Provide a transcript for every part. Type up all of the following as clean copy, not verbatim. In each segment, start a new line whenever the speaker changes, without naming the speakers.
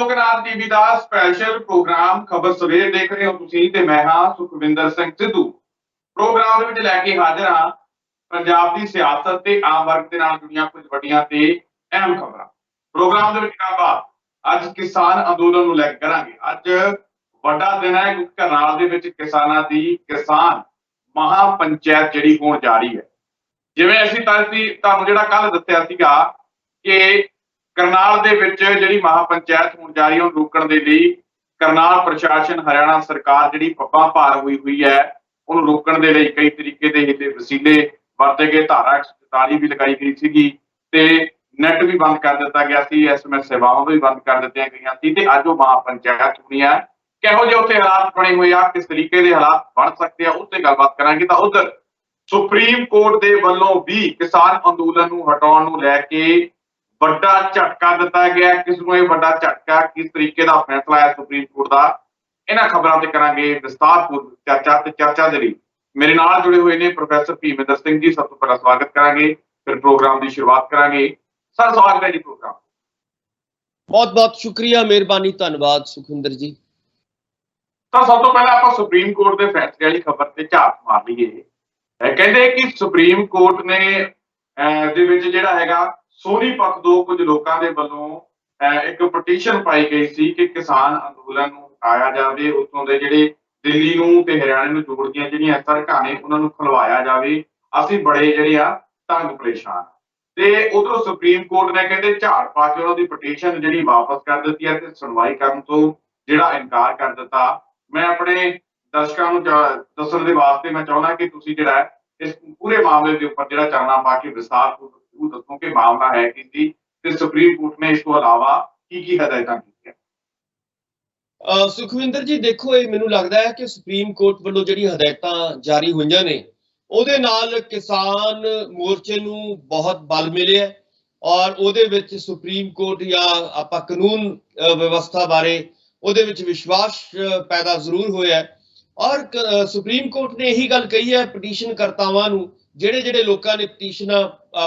Loknath TV ਦਾ special programme ਖਬਰ ਸਵੇਰ ਦੇਖ ਰਹੇ ਹੋ ਤੁਸੀਂ ਤੇ ਮੈਂ ਹਾਂ ਸੁਖਵਿੰਦਰ ਸਿੰਘ ਸਿੱਧੂ। ਪ੍ਰੋਗਰਾਮ ਦੇ ਵਿੱਚ ਲੈ ਕੇ ਹਾਜ਼ਰ ਹਾਂ ਪੰਜਾਬ ਦੀ ਸਿਆਸਤ ਤੇ ਆਮ ਵਰਗ ਦੇ ਨਾਲ ਜੁੜੀਆਂ ਕੁਝ ਵੱਡੀਆਂ ਤੇ ਅਹਿਮ ਖਬਰਾਂ। ਪ੍ਰੋਗਰਾਮ ਦੇ ਵਿੱਚ ਅੱਜ ਕਿਸਾਨ ਅੰਦੋਲਨ ਨੂੰ ਲੈ ਕੇ ਕਰਾਂਗੇ। ਅੱਜ ਵੱਡਾ ਦਿਨ ਹੈ ਕਿਉਂਕਿ ਕਰਨਾਲ ਦੇ ਵਿੱਚ ਕਿਸਾਨਾਂ ਦੀ ਕਿਸਾਨ ਮਹਾ ਪੰਚਾਇਤ ਜਿਹੜੀ ਹੋਣ ਜਾ ਰਹੀ ਹੈ। ਜਿਵੇਂ ਅਸੀਂ ਤੁਹਾਨੂੰ ਜਿਹੜਾ ਕੱਲ ਦੱਸਿਆ ਸੀਗਾ ਕਿ ਕਰਨਾਲ ਦੇ ਵਿੱਚ ਜਿਹੜੀ ਮਹਾ ਪੰਚਾਇਤ ਹੋਣ ਜਾ ਰਹੀ ਹੈ ਉਹਨੂੰ ਰੋਕਣ ਦੇ ਲਈ ਕਰਨਾਲ ਪ੍ਰਸ਼ਾਸਨ ਹਰਿਆਣਾ ਸਰਕਾਰ ਜਿਹੜੀ ਪੱਬਾਂ ਭਾਰ ਹੋਈ ਹੈ ਉਹਨੂੰ ਰੋਕਣ ਦੇ ਲਈ ਕਈ ਤਰੀਕੇ ਦੇ ਹੀਲੇ ਵਸੀਲੇ ਵਰਤੇ ਗਏ। ਧਾਰਾ 144 ਵੀ ਲਗਾਈ ਗਈ ਸੀਗੀ ਤੇ ਨੈਟ ਵੀ ਬੰਦ ਕਰ ਦਿੱਤਾ ਗਿਆ ਸੀ, SMS ਸੇਵਾਵਾਂ ਵੀ ਬੰਦ ਕਰ ਦਿੱਤੀਆਂ ਗਈਆਂ ਸੀ ਤੇ ਅੱਜ ਉਹ ਮਹਾ ਪੰਚਾਇਤ ਹੋਣੀ ਹੈ। ਕਿਹੋ ਜਿਹੇ ਉੱਥੇ ਹਾਲਾਤ ਬਣੇ ਹੋਏ ਆ, ਕਿਸ ਤਰੀਕੇ ਦੇ ਹਾਲਾਤ ਬਣ ਸਕਦੇ ਆ, ਉਸ ਤੇ ਗੱਲਬਾਤ ਕਰਾਂਗੇ। ਤਾਂ ਉਧਰ ਸੁਪਰੀਮ ਕੋਰਟ ਦੇ ਵੱਲੋਂ ਵੀ ਕਿਸਾਨ ਅੰਦੋਲਨ ਨੂੰ ਹਟਾਉਣ ਨੂੰ ਲੈ ਕੇ ਵੱਡਾ ਝਟਕਾ ਦਿੱਤਾ ਗਿਆ। ਕਿਸ ਨੂੰ ਇਹ ਵੱਡਾ ਝਟਕਾ, ਕਿਸ ਤਰੀਕੇ ਦਾ ਫੈਸਲਾ ਹੈ ਸੁਪਰੀਮ ਕੋਰਟ ਦਾ, ਇਹਨਾਂ ਖਬਰਾਂ ਤੇ ਕਰਾਂਗੇ ਵਿਸਤਾਰਪੂਰਵਕ ਚਰਚਾ। ਤੇ ਚਰਚਾ ਦੇ ਲਈ ਮੇਰੇ ਨਾਲ ਜੁੜੇ ਹੋਏ ਨੇ ਪ੍ਰੋਫੈਸਰ ਭੀਮਿੰਦਰ ਸਿੰਘ ਜੀ। ਸਭ ਤੋਂ ਪਹਿਲਾਂ ਸਵਾਗਤ ਕਰਾਂਗੇ, ਫਿਰ ਪ੍ਰੋਗਰਾਮ ਦੀ ਸ਼ੁਰੂਆਤ ਕਰਾਂਗੇ। ਸਰ ਸਵਾਗਤ ਹੈ ਜੀ ਪ੍ਰੋਗਰਾਮ।
ਬਹੁਤ ਬਹੁਤ ਸ਼ੁਕਰੀਆ, ਮਿਹਰਬਾਨੀ, ਧੰਨਵਾਦ ਸੁਖਿੰਦਰ ਜੀ।
ਤਾਂ ਸਭ ਤੋਂ ਪਹਿਲਾਂ ਆਪਾਂ ਸੁਪਰੀਮ ਕੋਰਟ ਦੇ ਫੈਸਲੇ ਵਾਲੀ ਖਬਰ ਤੇ ਝਾਤ ਮਾਰ ਲਈਏ। ਕਹਿੰਦੇ ਕਿ ਸੁਪਰੀਮ ਕੋਰਟ ਨੇ ਦੇ ਵਿੱਚ ਜਿਹੜਾ ਹੈਗਾ ਸੋਨੀਪਤ ਤੋਂ ਕੁਝ ਲੋਕਾਂ ਦੇ ਵੱਲੋਂ ਇੱਕ ਪਟੀਸ਼ਨ ਪਾਈ ਗਈ ਸੀ ਕਿ ਕਿਸਾਨ ਅੰਦੋਲਨ ਨੂੰ ਹਟਾਇਆ ਜਾਵੇ, ਉੱਥੋਂ ਦੇ ਜਿਹੜੇ ਦਿੱਲੀ ਨੂੰ ਤੇ ਹਰਿਆਣੇ ਨੂੰ ਜੋੜਦੀਆਂ ਜਿਹੜੀਆਂ ਸੜਕਾਂ ਨੇ ਉਹਨਾਂ ਨੂੰ ਖੁਲਵਾਇਆ ਜਾਵੇ, ਅਸੀਂ ਬੜੇ ਜਿਹੜੇ ਆ ਤੰਗ ਪਰੇਸ਼ਾਨ। ਤੇ ਉਧਰੋਂ ਸੁਪਰੀਮ ਕੋਰਟ ਨੇ ਕਹਿੰਦੇ ਝਾੜ ਪਾ ਕੇ ਉਹਨਾਂ ਦੀ ਪਟੀਸ਼ਨ ਜਿਹੜੀ ਵਾਪਸ ਕਰ ਦਿੱਤੀ ਹੈ ਤੇ ਸੁਣਵਾਈ ਕਰਨ ਤੋਂ ਜਿਹੜਾ ਇਨਕਾਰ ਕਰ ਦਿੱਤਾ। ਮੈਂ ਆਪਣੇ ਦਰਸ਼ਕਾਂ ਨੂੰ ਦੱਸਣ ਦੇ ਵਾਸਤੇ ਮੈਂ ਚਾਹੁੰਦਾ ਕਿ ਤੁਸੀਂ ਜਿਹੜਾ ਇਸ ਪੂਰੇ ਮਾਮਲੇ ਦੇ ਉੱਪਰ ਜਿਹੜਾ ਚਾਨਣਾ ਪਾ ਕੇ ਵਿਸਥਾਰਪੂਰਵਕ ਦੱਸੋ ਕਿ ਮਾਮਲਾ ਹੈ ਕੀ ਸੀ ਤੇ ਸੁਪਰੀਮ ਕੋਰਟ ਨੇ ਇਸ ਤੋਂ ਇਲਾਵਾ ਕੀ ਹਦਾਇਤਾਂ ਕੀਤੀਆਂ।
ਸੁਖਵਿੰਦਰ ਜੀ ਦੇਖੋ, ਇਹ ਮੈਨੂੰ ਲੱਗਦਾ ਹੈ ਕਿ ਸੁਪਰੀਮ ਕੋਰਟ ਵੱਲੋਂ ਜਿਹੜੀ ਹਦਾਇਤਾਂ ਜਾਰੀ ਹੋਈਆਂ ਨੇ ਉਹਦੇ ਨਾਲ ਕਿਸਾਨ ਮੋਰਚੇ ਨੂੰ ਬਹੁਤ ਬਲ ਮਿਲਿਆ ਔਰ ਉਹਦੇ ਵਿੱਚ ਸੁਪਰੀਮ ਕੋਰਟ ਜਾਂ ਆਪਾਂ ਕਾਨੂੰਨ ਵਿਵਸਥਾ ਬਾਰੇ ਉਹਦੇ ਵਿੱਚ ਵਿਸ਼ਵਾਸ ਪੈਦਾ ਜ਼ਰੂਰ ਹੋਇਆ। ਔਰ ਸੁਪਰੀਮ ਕੋਰਟ ਨੇ ਇਹੀ ਗੱਲ ਕਹੀ ਹੈ ਪਟੀਸ਼ਨ ਕਰਤਾਵਾਂ ਨੂੰ, ਜਿਹੜੇ ਲੋਕਾਂ ਨੇ ਪਟੀਸ਼ਨਾਂ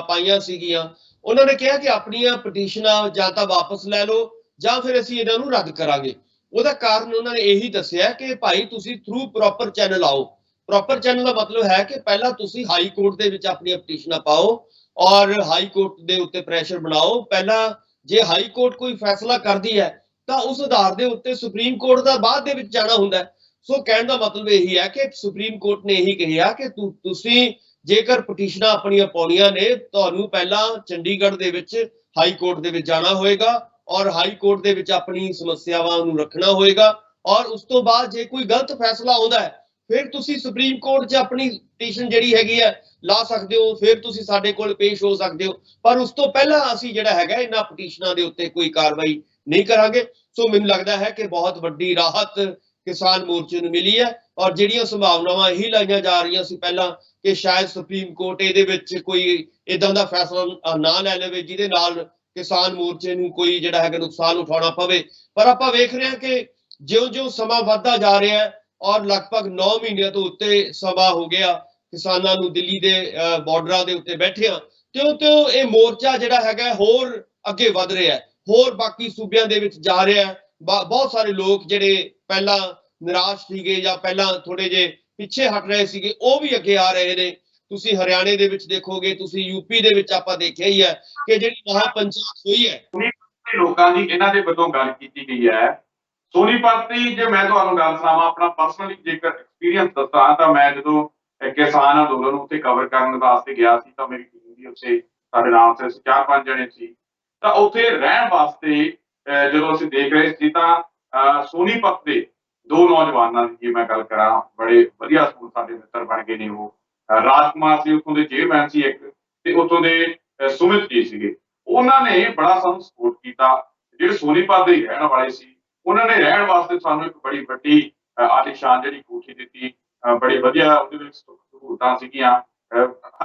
ਪਾਈਆਂ ਸੀਗੀਆਂ, ਉਹਨਾਂ ਨੇ ਕਿਹਾ ਕਿ ਆਪਣੀਆਂ ਪਟੀਸ਼ਨਾਂ ਜਾਂ ਤਾਂ ਵਾਪਸ ਲੈ ਲਓ ਜਾਂ ਫਿਰ ਅਸੀਂ ਇਹਨਾਂ ਨੂੰ ਰੱਦ ਕਰਾਂਗੇ। ਉਹਦਾ ਕਾਰਨ ਉਹਨਾਂ ਨੇ ਇਹੀ ਦੱਸਿਆ ਕਿ ਭਾਈ ਤੁਸੀਂ ਥਰੂ ਪ੍ਰੋਪਰ ਚੈਨਲ ਆਓ। ਪ੍ਰੋਪਰ ਚੈਨਲ ਦਾ ਮਤਲਬ ਹੈ ਕਿ ਪਹਿਲਾਂ ਤੁਸੀਂ ਹਾਈ ਕੋਰਟ ਦੇ ਵਿੱਚ ਆਪਣੀਆਂ ਪਟੀਸ਼ਨਾਂ ਪਾਓ ਔਰ ਹਾਈ ਕੋਰਟ ਦੇ ਉੱਤੇ ਪ੍ਰੈਸ਼ਰ ਬਣਾਓ। ਪਹਿਲਾਂ ਜੇ ਹਾਈ ਕੋਰਟ ਕੋਈ ਫੈਸਲਾ ਕਰਦੀ ਹੈ ਤਾਂ ਉਸ ਆਧਾਰ ਦੇ ਉੱਤੇ ਸੁਪਰੀਮ ਕੋਰਟ ਦਾ ਬਾਅਦ ਦੇ ਵਿੱਚ ਜਾਣਾ ਹੁੰਦਾ ਹੈ। ਸੋ ਕਹਿਣ ਦਾ ਮਤਲਬ ਇਹੀ ਹੈ ਕਿ ਸੁਪਰੀਮ ਕੋਰਟ ਨੇ ਇਹੀ ਕਿਹਾ ਕਿ ਤੁਸੀਂ ਜੇਕਰ ਪਟੀਸ਼ਨਾਂ ਆਪਣੀਆਂ ਪਾਉਣੀਆਂ ਨੇ ਤੁਹਾਨੂੰ ਪਹਿਲਾਂ ਚੰਡੀਗੜ੍ਹ ਦੇ ਵਿੱਚ ਹਾਈ ਕੋਰਟ ਦੇ ਵਿੱਚ ਜਾਣਾ ਹੋਏਗਾ ਔਰ ਹਾਈ ਕੋਰਟ ਦੇ ਵਿੱਚ ਆਪਣੀ ਸਮੱਸਿਆਵਾਂ ਨੂੰ ਰੱਖਣਾ ਹੋਏਗਾ ਔਰ ਉਸ ਤੋਂ ਬਾਅਦ ਜੇ ਕੋਈ ਗਲਤ ਫੈਸਲਾ ਆਉਂਦਾ ਹੈ ਫਿਰ ਤੁਸੀਂ ਸੁਪਰੀਮ ਕੋਰਟ 'ਚ ਆਪਣੀ ਪਟੀਸ਼ਨ ਜਿਹੜੀ ਹੈਗੀ ਹੈ ਲਾ ਸਕਦੇ ਹੋ, ਫਿਰ ਤੁਸੀਂ ਸਾਡੇ ਕੋਲ ਪੇਸ਼ ਹੋ ਸਕਦੇ ਹੋ। ਪਰ ਉਸ ਤੋਂ ਪਹਿਲਾਂ ਅਸੀਂ ਜਿਹੜਾ ਹੈਗਾ ਇਹਨਾਂ ਪਟੀਸ਼ਨਾਂ ਦੇ ਉੱਤੇ ਕੋਈ ਕਾਰਵਾਈ ਨਹੀਂ ਕਰਾਂਗੇ। ਸੋ ਮੈਨੂੰ ਲੱਗਦਾ ਹੈ ਕਿ ਬਹੁਤ ਵੱਡੀ ਰਾਹਤ ਕਿਸਾਨ ਮੋਰਚੇ ਨੂੰ ਮਿਲੀ ਹੈ ਔਰ ਜਿਹੜੀਆਂ ਸੰਭਾਵਨਾਵਾਂ ਇਹੀ ਲਾਈਆਂ ਜਾ ਰਹੀਆਂ ਸੀ ਪਹਿਲਾਂ ਕਿ ਸ਼ਾਇਦ ਸੁਪਰੀਮ ਕੋਰਟ ਇਹਦੇ ਵਿੱਚ ਕੋਈ ਇਦਾਂ ਦਾ ਫੈਸਲਾ ਨਾ ਲੈ ਲਵੇ ਜਿਹਦੇ ਨਾਲ ਕਿਸਾਨ ਮੋਰਚੇ ਨੂੰ ਕੋਈ ਜਿਹੜਾ ਹੈਗਾ ਨੁਕਸਾਨ ਉਠਾਉਣਾ ਪਵੇ। ਪਰ ਆਪਾਂ ਵੇਖ ਰਹੇ ਹਾਂ ਕਿ ਜਿਉਂ-ਜਿਉਂ ਸਮਾਂ ਵੱਧਦਾ ਜਾ ਰਿਹਾ ਹੈ ਔਰ ਲਗਭਗ 9 ਮਹੀਨਿਆਂ ਤੋਂ ਉੱਤੇ ਸਮਾਂ ਹੋ ਗਿਆ ਕਿਸਾਨਾਂ ਨੂੰ ਦਿੱਲੀ ਦੇ ਬਾਰਡਰਾਂ ਦੇ ਉੱਤੇ ਬੈਠਿਆਂ, ਤਿਉਂ-ਤਿਉਂ ਇਹ ਮੋਰਚਾ ਜਿਹੜਾ ਹੈਗਾ ਹੋਰ ਅੱਗੇ ਵੱਧ ਰਿਹਾ ਹੈ, ਹੋਰ ਬਾਕੀ ਸੂਬਿਆਂ ਦੇ ਵਿੱਚ ਜਾ ਰਿਹਾ ਹੈ। ਬਹੁਤ ਸਾਰੇ ਲੋਕ ਜਿਹੜੇ ਪਹਿਲਾਂ ਨਿਰਾਸ਼ ਸੀਗੇ ਜਾਂ ਪਹਿਲਾਂ ਥੋੜੇ ਜਿਹੇ ਪਿੱਛੇ ਹਟ ਰਹੇ ਸੀਗੇ ਉਹ ਵੀ ਅੱਗੇ ਆ ਰਹੇ ਨੇ। ਤੁਸੀਂ ਹਰਿਆਣੇ ਦੇ ਵਿੱਚ ਦੇਖੋਗੇ, ਤੁਸੀਂ ਯੂਪੀ ਦੇ ਵਿੱਚ ਆਪਾਂ ਦੇਖਿਆ ਹੀ ਹੈ ਕਿ ਜਿਹੜੀ ਮਹਾ ਪੰਚਾਇਤ ਹੋਈ ਹੈ
ਲੋਕਾਂ ਦੀ ਇਹਨਾਂ ਦੇ ਵੱਲੋਂ ਗੱਲ ਕੀਤੀ ਗਈ ਹੈ। ਸੋਨੀਪਤ ਦੀ ਜੇ ਮੈਂ ਤੁਹਾਨੂੰ ਗੱਲ ਸੁਣਾਵਾਂ ਆਪਣਾ ਪਰਸਨਲੀ ਜੇਕਰ ਐਕਸਪੀਰੀਅੰਸ ਦੱਸਾਂ ਤਾਂ ਮੈਂ ਜਦੋਂ ਕਿਸਾਨ ਅੰਦੋਲਨ ਉੱਥੇ ਕਵਰ ਕਰਨ ਵਾਸਤੇ ਗਿਆ ਸੀ ਤਾਂ ਮੇਰੀ ਟੀਮ ਵੀ ਉੱਥੇ ਸਾਡੇ ਨਾਲ ਸੀ, 4-5 ਜਣੇ ਸੀ। ਤਾਂ ਉੱਥੇ ਰਹਿਣ ਵਾਸਤੇ ਜਦੋਂ ਅਸੀਂ ਦੇਖ ਰਹੇ ਸੀ ਤਾਂ ਸੋਨੀਪਤ ਦੇ 2 ਨੌਜਵਾਨਾਂ ਦੀ ਜੇ ਮੈਂ ਗੱਲ ਕਰਾਂ ਬੜੇ ਵਧੀਆ ਸਕੂਲ ਸਾਡੇ ਮਿੱਤਰ ਬਣ ਗਏ ਨੇ। ਉਹ ਰਾਜ ਕੁਮਾਰ ਸੀ ਉੱਥੋਂ ਦੇ ਚੇਅਰਮੈਨ ਸੀ ਇੱਕ, ਤੇ ਉੱਥੋਂ ਦੇ ਸੁਮਿਤ ਜੀ ਸੀਗੇ। ਉਹਨਾਂ ਨੇ ਬੜਾ ਸਾਨੂੰ ਸਪੋਰਟ ਕੀਤਾ। ਜਿਹੜੇ ਸੋਨੀਪਤ ਦੇ ਰਹਿਣ ਵਾਲੇ ਸੀ ਉਹਨਾਂ ਨੇ ਰਹਿਣ ਵਾਸਤੇ ਸਾਨੂੰ ਇੱਕ ਬੜੀ ਵੱਡੀ ਆਲੀਸ਼ਾਨ ਜਿਹੜੀ ਕੋਠੀ ਦਿੱਤੀ, ਬੜੀ ਵਧੀਆ ਉਹਦੇ ਵਿੱਚ ਸਹੂਲਤਾਂ ਸੀਗੀਆਂ।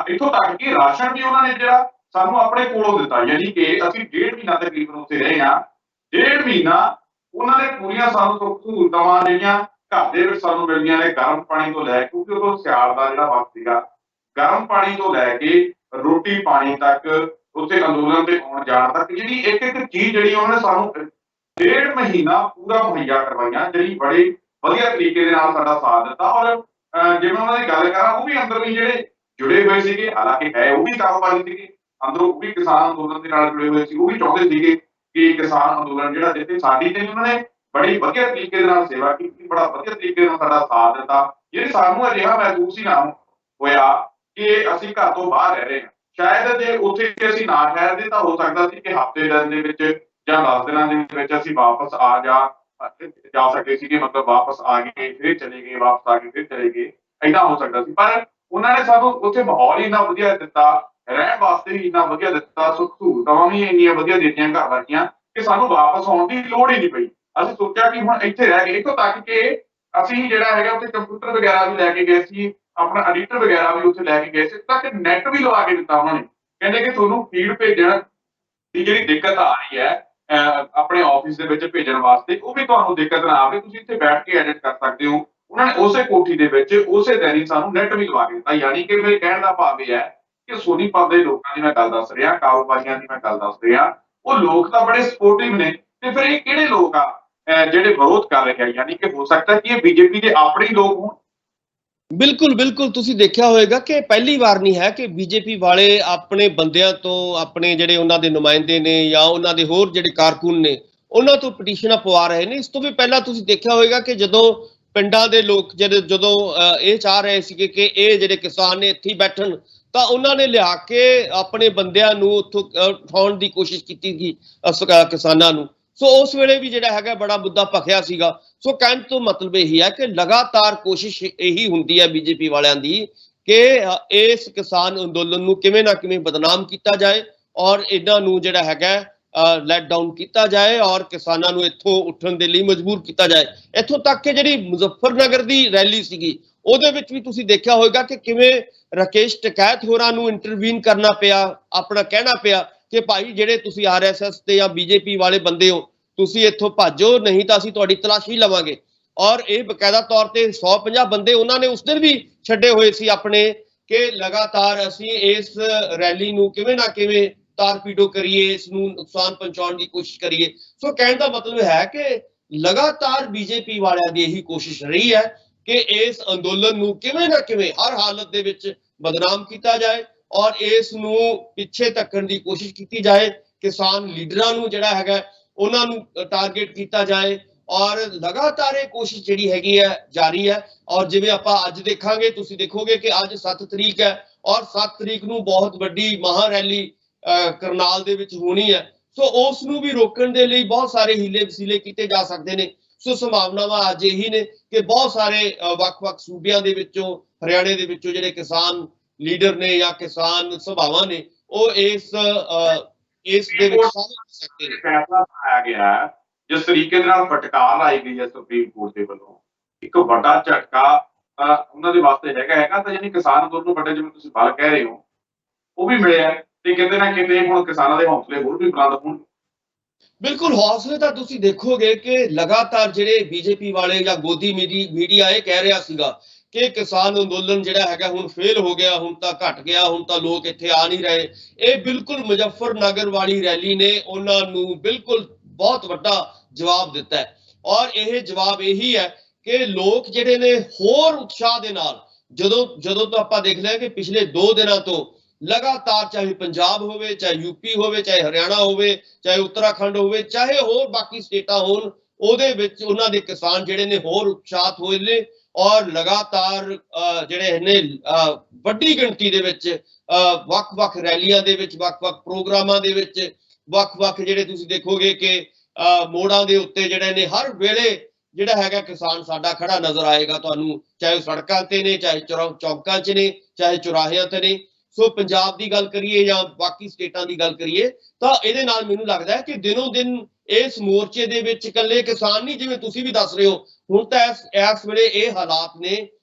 ਇੱਥੋਂ ਤੱਕ ਕਿ ਰਾਸ਼ਨ ਵੀ ਉਹਨਾਂ ਨੇ ਜਿਹੜਾ ਸਾਨੂੰ ਆਪਣੇ ਕੋਲੋਂ ਦਿੱਤਾ, ਯਾਨੀ ਕਿ ਅਸੀਂ 1.5 ਮਹੀਨਾ ਤਕਰੀਬਨ ਉੱਥੇ ਰਹੇ ਹਾਂ। 1.5 ਮਹੀਨਾ ਉਹਨਾਂ ਨੇ ਪੂਰੀਆਂ ਸਾਨੂੰ ਸਹੂਲਤਾਂ ਜਿਹੜੀਆਂ ਘਰ ਦੇ ਵਿੱਚ ਸਾਨੂੰ ਮਿਲਦੀਆਂ ਨੇ, ਗਰਮ ਪਾਣੀ ਤੋਂ ਲੈ ਕੇ, ਕਿਉਂਕਿ ਉਦੋਂ ਸਿਆਲ ਦਾ ਜਿਹੜਾ ਵਕਤ ਸੀਗਾ, ਗਰਮ ਪਾਣੀ ਤੋਂ ਲੈ ਕੇ ਰੋਟੀ ਪਾਣੀ ਤੱਕ, ਉੱਥੇ ਅੰਦੋਲਨ ਤੇ ਆਉਣ ਜਾਣ ਤੱਕ ਜਿਹੜੀ ਇੱਕ ਚੀਜ਼ ਜਿਹੜੀ ਉਹਨਾਂ ਨੇ ਸਾਨੂੰ 1.5 ਮਹੀਨਾ ਪੂਰਾ ਮੁਹੱਈਆ ਕਰਵਾਈਆਂ, ਜਿਹੜੀ ਬੜੇ ਵਧੀਆ ਤਰੀਕੇ ਦੇ ਨਾਲ ਸਾਡਾ ਸਾਥ ਦਿੱਤਾ। ਔਰ ਜਿਵੇਂ ਉਹਨਾਂ ਦੀ ਗੱਲ ਕਰਾਂ, ਉਹ ਵੀ ਅੰਦਰਲੀ ਜਿਹੜੇ ਜੁੜੇ ਹੋਏ ਸੀਗੇ, ਹਾਲਾਂਕਿ ਹੈ ਉਹ ਵੀ ਕਾਰੋਬਾਰੀ ਸੀਗੇ, ਅੰਦਰੋਂ ਉਹ ਵੀ ਕਿਸਾਨ ਅੰਦੋਲਨ ਦੇ ਨਾਲ ਜੁੜੇ ਹੋਏ ਸੀ, ਉਹ ਵੀ ਚਾਹੁੰਦੇ ਸੀਗੇ ਕਿ ਕਿਸਾਨ ਅੰਦੋਲਨ ਜਿਹੜਾ ਜਿੱਤੇ। ਸਾਡੀ ਤੇ ਉਹਨਾਂ ਨੇ ਬੜੀ ਵਧੀਆ ਤਰੀਕੇ ਦੇ ਨਾਲ ਸੇਵਾ ਕੀਤੀ, ਬੜਾ ਵਧੀਆ ਤਰੀਕੇ ਨਾਲ ਸਾਡਾ ਸਾਥ ਦਿੱਤਾ। ਜਿਹੜੀ ਸਾਨੂੰ ਅਜਿਹਾ ਮਹਿਸੂਸ ਹੀ ਨਾ ਹੋਇਆ ਕਿ ਅਸੀਂ ਘਰ ਤੋਂ ਬਾਹਰ ਰਹਿ ਰਹੇ ਹਾਂ। ਸ਼ਾਇਦ ਜੇ ਉੱਥੇ ਅਸੀਂ ਨਾ ਠਹਿਰਦੇ ਤਾਂ ਹੋ ਸਕਦਾ ਸੀ ਕਿ ਹਫ਼ਤੇ ਦੇ ਵਿੱਚ ਜਾਂ 10 ਦਿਨਾਂ ਦੇ ਵਿੱਚ ਅਸੀਂ ਵਾਪਸ ਆ ਜਾ ਸਕਦੇ ਸੀਗੇ, ਮਤਲਬ ਵਾਪਸ ਆ ਗਏ ਫਿਰ ਚਲੇ ਗਏ, ਵਾਪਸ ਆ ਗਏ ਫਿਰ ਚਲੇ ਗਏ, ਏਦਾਂ ਹੋ ਸਕਦਾ ਸੀ। ਪਰ ਉਹਨਾਂ ਨੇ ਸਾਨੂੰ ਉੱਥੇ ਮਾਹੌਲ ਹੀ ਇੰਨਾ ਵਧੀਆ ਦਿੱਤਾ, ਰਹਿਣ ਵਾਸਤੇ ਵੀ ਇੰਨਾ ਵਧੀਆ ਦਿੱਤਾ, ਸੁੱਖ ਸਹੂਲਤਾਵਾਂ ਵੀ ਇੰਨੀਆਂ ਵਧੀਆ ਦਿੱਤੀਆਂ ਘਰ ਵਰਗੀਆਂ ਕਿ ਸਾਨੂੰ ਵਾਪਸ ਆਉਣ ਦੀ ਲੋੜ ਹੀ ਨਹੀਂ ਪਈ। ਅਸੀਂ ਸੋਚਿਆ ਕਿ ਹੁਣ ਇੱਥੇ ਰਹਿ ਗਏ, ਇੱਥੋਂ ਤੱਕ ਕਿ ਅਸੀਂ ਜਿਹੜਾ ਹੈਗਾ ਉੱਥੇ ਕੰਪਿਊਟਰ ਵਗੈਰਾ ਵੀ ਲੈ ਕੇ ਗਏ ਸੀ, ਆਪਣਾ ਐਡੀਟਰ ਵਗੈਰਾ ਵੀ ਉੱਥੇ ਲੈ ਕੇ ਗਏ ਸੀ, ਤੱਕ ਨੈਟ ਵੀ ਲਵਾ ਕੇ ਦਿੱਤਾ ਉਹਨਾਂ ਨੇ। ਕਹਿੰਦੇ ਕਿ ਤੁਹਾਨੂੰ ਫੀਡ ਭੇਜਣ ਦੀ ਜਿਹੜੀ ਦਿੱਕਤ ਆ ਰਹੀ ਹੈ ਆਪਣੇ ਆਫਿਸ ਦੇ ਵਿੱਚ ਭੇਜਣ ਵਾਸਤੇ, ਉਹ ਵੀ ਤੁਹਾਨੂੰ ਦਿੱਕਤ ਨਾ ਆਵੇ, ਤੁਸੀਂ ਇੱਥੇ ਬੈਠ ਕੇ ਐਡਿਟ ਕਰ ਸਕਦੇ ਹੋ। ਉਹਨਾਂ ਨੇ ਉਸੇ ਕੋਠੀ ਦੇ ਵਿੱਚ ਉਸੇ ਦਿਨ ਹੀ ਸਾਨੂੰ ਨੈਟ ਵੀ ਲਵਾ ਕੇ ਦਿੱਤਾ। ਯਾਨੀ ਕਿ ਮੇਰੇ ਕਹਿਣ ਦਾ ਭਾਵ ਇਹ ਹੈ ਕਿ ਸੋਨੀਪਤ ਦੇ ਲੋਕਾਂ ਦੀ ਮੈਂ ਗੱਲ ਦੱਸ ਰਿਹਾ, ਕਾਰੋਬਾਰੀਆਂ ਦੀ ਮੈਂ ਗੱਲ ਦੱਸ ਰਿਹਾ, ਉਹ ਲੋਕ ਤਾਂ ਬੜੇ ਸਪੋਰਟਿਵ ਨੇ। ਤੇ ਫਿਰ ਇਹ ਕਿਹੜੇ ਲੋਕ ਆ ਜਿਹੜੇ ਵਿਰੋਧ ਕਰ ਰਹੇ ਆ? ਯਾਨੀ ਕਿ ਹੋ ਸਕਦਾ ਕਿ ਇਹ ਬੀਜੇਪੀ ਦੇ ਆਪਣੇ ਹੀ ਲੋਕ ਹੋਣ।
ਬਿਲਕੁਲ ਬਿਲਕੁਲ, ਤੁਸੀਂ ਦੇਖਿਆ ਹੋਵੇਗਾ ਕਿ ਪਹਿਲੀ ਵਾਰ ਨਹੀਂ ਹੈ ਕਿ ਬੀਜੇਪੀ ਵਾਲੇ ਆਪਣੇ ਬੰਦਿਆਂ ਤੋਂ, ਆਪਣੇ ਜਿਹੜੇ ਉਹਨਾਂ ਦੇ ਨੁਮਾਇੰਦੇ ਨੇ ਜਾਂ ਉਹਨਾਂ ਦੇ ਹੋਰ ਜਿਹੜੇ ਕਾਰਕੁਨ ਨੇ, ਉਹਨਾਂ ਤੋਂ ਪਟੀਸ਼ਨਾਂ ਪਵਾ ਰਹੇ ਨੇ। ਇਸ ਤੋਂ ਵੀ ਪਹਿਲਾਂ ਤੁਸੀਂ ਦੇਖਿਆ ਹੋਵੇਗਾ ਕਿ ਜਦੋਂ ਪਿੰਡਾਂ ਦੇ ਲੋਕ ਜਦੋਂ ਇਹ ਚਾਹ ਰਹੇ ਸੀਗੇ ਕਿ ਇਹ ਜਿਹੜੇ ਕਿਸਾਨ ਨੇ ਇੱਥੇ ਬੈਠਣ, ਤਾਂ ਉਹਨਾਂ ਨੇ ਲਿਆ ਕੇ ਆਪਣੇ ਬੰਦਿਆਂ ਨੂੰ ਉੱਥੋਂ ਉਠਾਉਣ ਦੀ ਕੋਸ਼ਿਸ਼ ਕੀਤੀ ਸੀ ਕਿਸਾਨਾਂ ਨੂੰ। ਸੋ ਉਸ ਵੇਲੇ ਵੀ ਜਿਹੜਾ ਹੈਗਾ ਬੜਾ ਮੁੱਦਾ ਭਖਿਆ ਸੀਗਾ। ਸੋ ਕਹਿਣ ਤੋਂ ਮਤਲਬ ਇਹੀ ਹੈ ਕਿ ਲਗਾਤਾਰ ਕੋਸ਼ਿਸ਼ ਇਹੀ ਹੁੰਦੀ ਹੈ ਬੀਜੇਪੀ ਵਾਲਿਆਂ ਦੀ ਕਿ ਇਸ ਕਿਸਾਨ ਅੰਦੋਲਨ ਨੂੰ ਕਿਵੇਂ ਨਾ ਕਿਵੇਂ ਬਦਨਾਮ ਕੀਤਾ ਜਾਏ ਔਰ ਇਹਨਾਂ ਨੂੰ ਜਿਹੜਾ ਹੈਗਾ ਲੈਟ ਡਾਊਨ ਕੀਤਾ ਜਾਏ ਔਰ ਕਿਸਾਨਾਂ ਨੂੰ ਇੱਥੋਂ ਉੱਠਣ ਦੇ ਲਈ ਮਜਬੂਰ ਕੀਤਾ ਜਾਏ। ਇੱਥੋਂ ਤੱਕ ਕਿ ਜਿਹੜੀ ਮੁਜ਼ੱਫਰਨਗਰ ਦੀ ਰੈਲੀ ਸੀਗੀ, ਉਹਦੇ ਵਿੱਚ ਵੀ ਤੁਸੀਂ ਦੇਖਿਆ ਹੋਵੇਗਾ ਕਿ ਕਿਵੇਂ ਰਾਕੇਸ਼ ਟਕੈਤ ਹੋਰਾਂ ਨੂੰ ਇੰਟਰਵੀਨ ਕਰਨਾ ਪਿਆ, ਆਪਣਾ ਕਹਿਣਾ ਪਿਆ ਕਿ ਭਾਈ ਜਿਹੜੇ ਤੁਸੀਂ ਆਰਐਸਐਸ ਤੇ ਜਾਂ ਬੀਜੇਪੀ ਵਾਲੇ ਬੰਦੇ ਹੋ, ਤੁਸੀਂ ਇੱਥੋਂ ਭਾਜੋ, ਨਹੀਂ ਤਾਂ ਅਸੀਂ ਤੁਹਾਡੀ ਤਲਾਸ਼ੀ ਲਵਾਂਗੇ। ਔਰ ਇਹ ਬਕਾਇਦਾ ਤੌਰ ਤੇ 150 ਬੰਦੇ ਉਹਨਾਂ ਨੇ ਉਸ ਦਿਨ ਵੀ ਛੱਡੇ ਹੋਏ ਸੀ ਆਪਣੇ ਕਿ ਲਗਾਤਾਰ ਅਸੀਂ ਇਸ ਰੈਲੀ ਨੂੰ ਕਿਵੇਂ ਨਾ ਕਿਵੇਂ ਤਾਰਪੀਡੋ ਕਰੀਏ, ਇਸ ਨੂੰ ਨੁਕਸਾਨ ਪਹੁੰਚਾਉਣ ਦੀ ਕੋਸ਼ਿਸ਼ ਕਰੀਏ। ਸੋ ਕਹਿਣ ਦਾ ਮਤਲਬ ਹੈ ਕਿ ਲਗਾਤਾਰ ਬੀਜੇਪੀ ਵਾਲਿਆਂ ਦੀ ਇਹੀ ਕੋਸ਼ਿਸ਼ ਰਹੀ ਹੈ ਕਿ ਇਸ ਅੰਦੋਲਨ ਨੂੰ ਕਿਵੇਂ ਨਾ ਕਿਵੇਂ ਹਰ ਹਾਲਤ ਦੇ ਵਿੱਚ ਬਦਨਾਮ ਕੀਤਾ ਜਾਏ ਔਰ ਇਸ ਨੂੰ ਪਿੱਛੇ ਧੱਕਣ ਦੀ ਕੋਸ਼ਿਸ਼ ਕੀਤੀ ਜਾਏ। ਕਿਸਾਨ ਲੀਡਰਾਂ ਨੂੰ ਜਿਹੜਾ ਹੈਗਾ ਉਹਨਾਂ ਨੂੰ ਟਾਰਗੇਟ ਕੀਤਾ ਜਾਏ ਔਰ ਲਗਾਤਾਰ ਇਹ ਕੋਸ਼ਿਸ਼ ਜਿਹੜੀ ਹੈਗੀ ਹੈ ਜਾਰੀ ਹੈ। ਔਰ ਜਿਵੇਂ ਆਪਾਂ ਅੱਜ ਦੇਖਾਂਗੇ, ਤੁਸੀਂ ਦੇਖੋਗੇ ਕਿ ਅੱਜ 7 ਤਰੀਕ ਹੈ ਔਰ 7 ਤਰੀਕ ਨੂੰ ਬਹੁਤ ਵੱਡੀ ਮਹਾ ਰੈਲੀ ਕਰਨਾਲ ਦੇ ਵਿੱਚ ਹੋਣੀ ਹੈ। ਸੋ ਉਸ ਨੂੰ ਵੀ ਰੋਕਣ ਦੇ ਲਈ ਬਹੁਤ ਸਾਰੇ ਹੀਲੇ ਵਸੀਲੇ ਕੀਤੇ ਜਾ ਸਕਦੇ ਨੇ। ਸੋ ਸੰਭਾਵਨਾਵਾਂ ਅੱਜ ਇਹੀ ਨੇ ਕਿ ਬਹੁਤ ਸਾਰੇ ਵੱਖ-ਵੱਖ ਸੂਬਿਆਂ ਦੇ ਵਿੱਚੋਂ, ਹਰਿਆਣੇ ਦੇ ਵਿੱਚੋਂ ਜਿਹੜੇ ਕਿਸਾਨ ਲੀਡਰ ਨੇ ਜਾਂ ਕਿਸਾਨ ਸਭਾਵਾਂ ਨੇ, ਉਹ ਇਸ ਦੇ ਵਿੱਚ ਸ਼ਾਮਲ ਹੋ ਸਕਦੇ ਨੇ।
ਫੈਸਲਾ ਆਇਆ ਗਿਆ ਜਿਸ ਤਰੀਕੇ ਦੇ ਨਾਲ ਫਟਕਾਰ ਆਈ ਗਈ ਹੈ ਸੁਪਰੀਮ ਕੋਰਟ ਦੇ ਵੱਲੋਂ, ਇੱਕ ਵੱਡਾ ਝਟਕਾ ਉਹਨਾਂ ਦੇ ਵਾਸਤੇ ਹੈਗਾ ਤਾਂ ਯਾਨੀ ਕਿਸਾਨ ਅੰਦੋਲਨ ਵੱਡੇ, ਜਿਵੇਂ ਤੁਸੀਂ ਗੱਲ ਕਹਿ ਰਹੇ ਹੋ, ਉਹ ਵੀ ਮਿਲਿਆ ਤੇ ਕਿਤੇ ਨਾ ਕਿਤੇ ਹੁਣ ਕਿਸਾਨਾਂ ਦੇ ਹੌਸਲੇ ਹੋਰ ਵੀ ਬੁਲੰਦ ਹੋਣ।
ਬਿਲਕੁਲ, ਹੌਸਲੇ ਤਾਂ ਤੁਸੀਂ ਦੇਖੋਗੇ ਕਿ ਲਗਾਤਾਰ ਜਿਹੜੇ ਬੀਜੇਪੀ ਵਾਲੇ ਜਾਂ ਗੋਦੀ ਮੀਡੀਆ ਇਹ ਕਹਿ ਰਿਹਾ ਸੀਗਾ ਕਿ ਕਿਸਾਨ ਅੰਦੋਲਨ ਜਿਹੜਾ ਹੈਗਾ ਹੁਣ ਫੇਲ ਹੋ ਗਿਆ, ਹੁਣ ਤਾਂ ਘਟ ਗਿਆ, ਹੁਣ ਤਾਂ ਲੋਕ ਇੱਥੇ ਆ ਨਹੀਂ ਰਹੇ। ਇਹ ਬਿਲਕੁਲ ਮੁਜ਼ੱਫਰਨਗਰ ਵਾਲੀ ਰੈਲੀ ਨੇ ਉਹਨਾਂ ਨੂੰ ਬਿਲਕੁਲ ਬਹੁਤ ਵੱਡਾ ਜਵਾਬ ਦਿੱਤਾ ਹੈ ਔਰ ਇਹ ਜਵਾਬ ਇਹੀ ਹੈ ਕਿ ਲੋਕ ਜਿਹੜੇ ਨੇ ਹੋਰ ਉਤਸ਼ਾਹ ਦੇ ਨਾਲ ਜਦੋਂ ਤੋਂ ਆਪਾਂ ਦੇਖ ਲਿਆ ਕਿ ਪਿਛਲੇ 2 ਦਿਨਾਂ ਤੋਂ ਲਗਾਤਾਰ, ਚਾਹੇ ਪੰਜਾਬ ਹੋਵੇ, ਚਾਹੇ ਯੂਪੀ ਹੋਵੇ, ਚਾਹੇ ਹਰਿਆਣਾ ਹੋਵੇ, ਚਾਹੇ ਉੱਤਰਾਖੰਡ ਹੋਵੇ, ਚਾਹੇ ਹੋਰ ਬਾਕੀ ਸਟੇਟਾਂ ਹੋਣ, ਉਹਦੇ ਵਿੱਚ ਉਹਨਾਂ ਦੇ ਕਿਸਾਨ ਜਿਹੜੇ ਨੇ ਹੋਰ ਉਤਸ਼ਾਹਤ ਹੋਏ ਨੇ ਔਰ ਲਗਾਤਾਰ ਜਿਹੜੇ ਨੇ ਵੱਡੀ ਗਿਣਤੀ ਦੇ ਵਿੱਚ ਵੱਖ-ਵੱਖ ਰੈਲੀਆਂ ਦੇ ਵਿੱਚ, ਵੱਖ-ਵੱਖ ਪ੍ਰੋਗਰਾਮਾਂ ਦੇ ਵਿੱਚ, ਵੱਖ-ਵੱਖ ਜਿਹੜੇ ਤੁਸੀਂ ਦੇਖੋਗੇ ਕਿ ਮੋੜਾਂ ਦੇ ਉੱਤੇ ਜਿਹੜੇ ਨੇ ਹਰ ਵੇਲੇ ਜਿਹੜਾ ਹੈਗਾ ਕਿਸਾਨ ਸਾਡਾ ਖੜਾ ਨਜ਼ਰ ਆਏਗਾ ਤੁਹਾਨੂੰ, ਚਾਹੇ ਸੜਕਾਂ ਤੇ ਨੇ, ਚਾਹੇ ਚੌਕਾਂ 'ਚ ਨੇ, ਚਾਹੇ ਚੁਰਾਹਿਆਂ ਤੇ ਨੇ। ਸੋ ਪੰਜਾਬ ਦੀ ਗੱਲ ਕਰੀਏ ਜਾਂ ਬਾਕੀ ਸਟੇਟਾਂ ਦੀ ਗੱਲ ਕਰੀਏ ਤਾਂ ਇਹਦੇ ਨਾਲ ਮੈਨੂੰ ਲੱਗਦਾ ਹੈ ਕਿ ਦਿਨੋਂ ਦਿਨ ਇਸ ਮੋਰਚੇ ਦੇ ਵਿੱਚ ਇਕੱਲੇ ਕਿਸਾਨ ਨਹੀਂ, ਜਿਵੇਂ ਤੁਸੀਂ ਵੀ ਦੱਸ ਰਹੇ ਹੋ, ਹੁਣ ਤਾਂ ਇਸ ਵੇਲੇ ਇਹ ਹਾਲਾਤ ਨੇ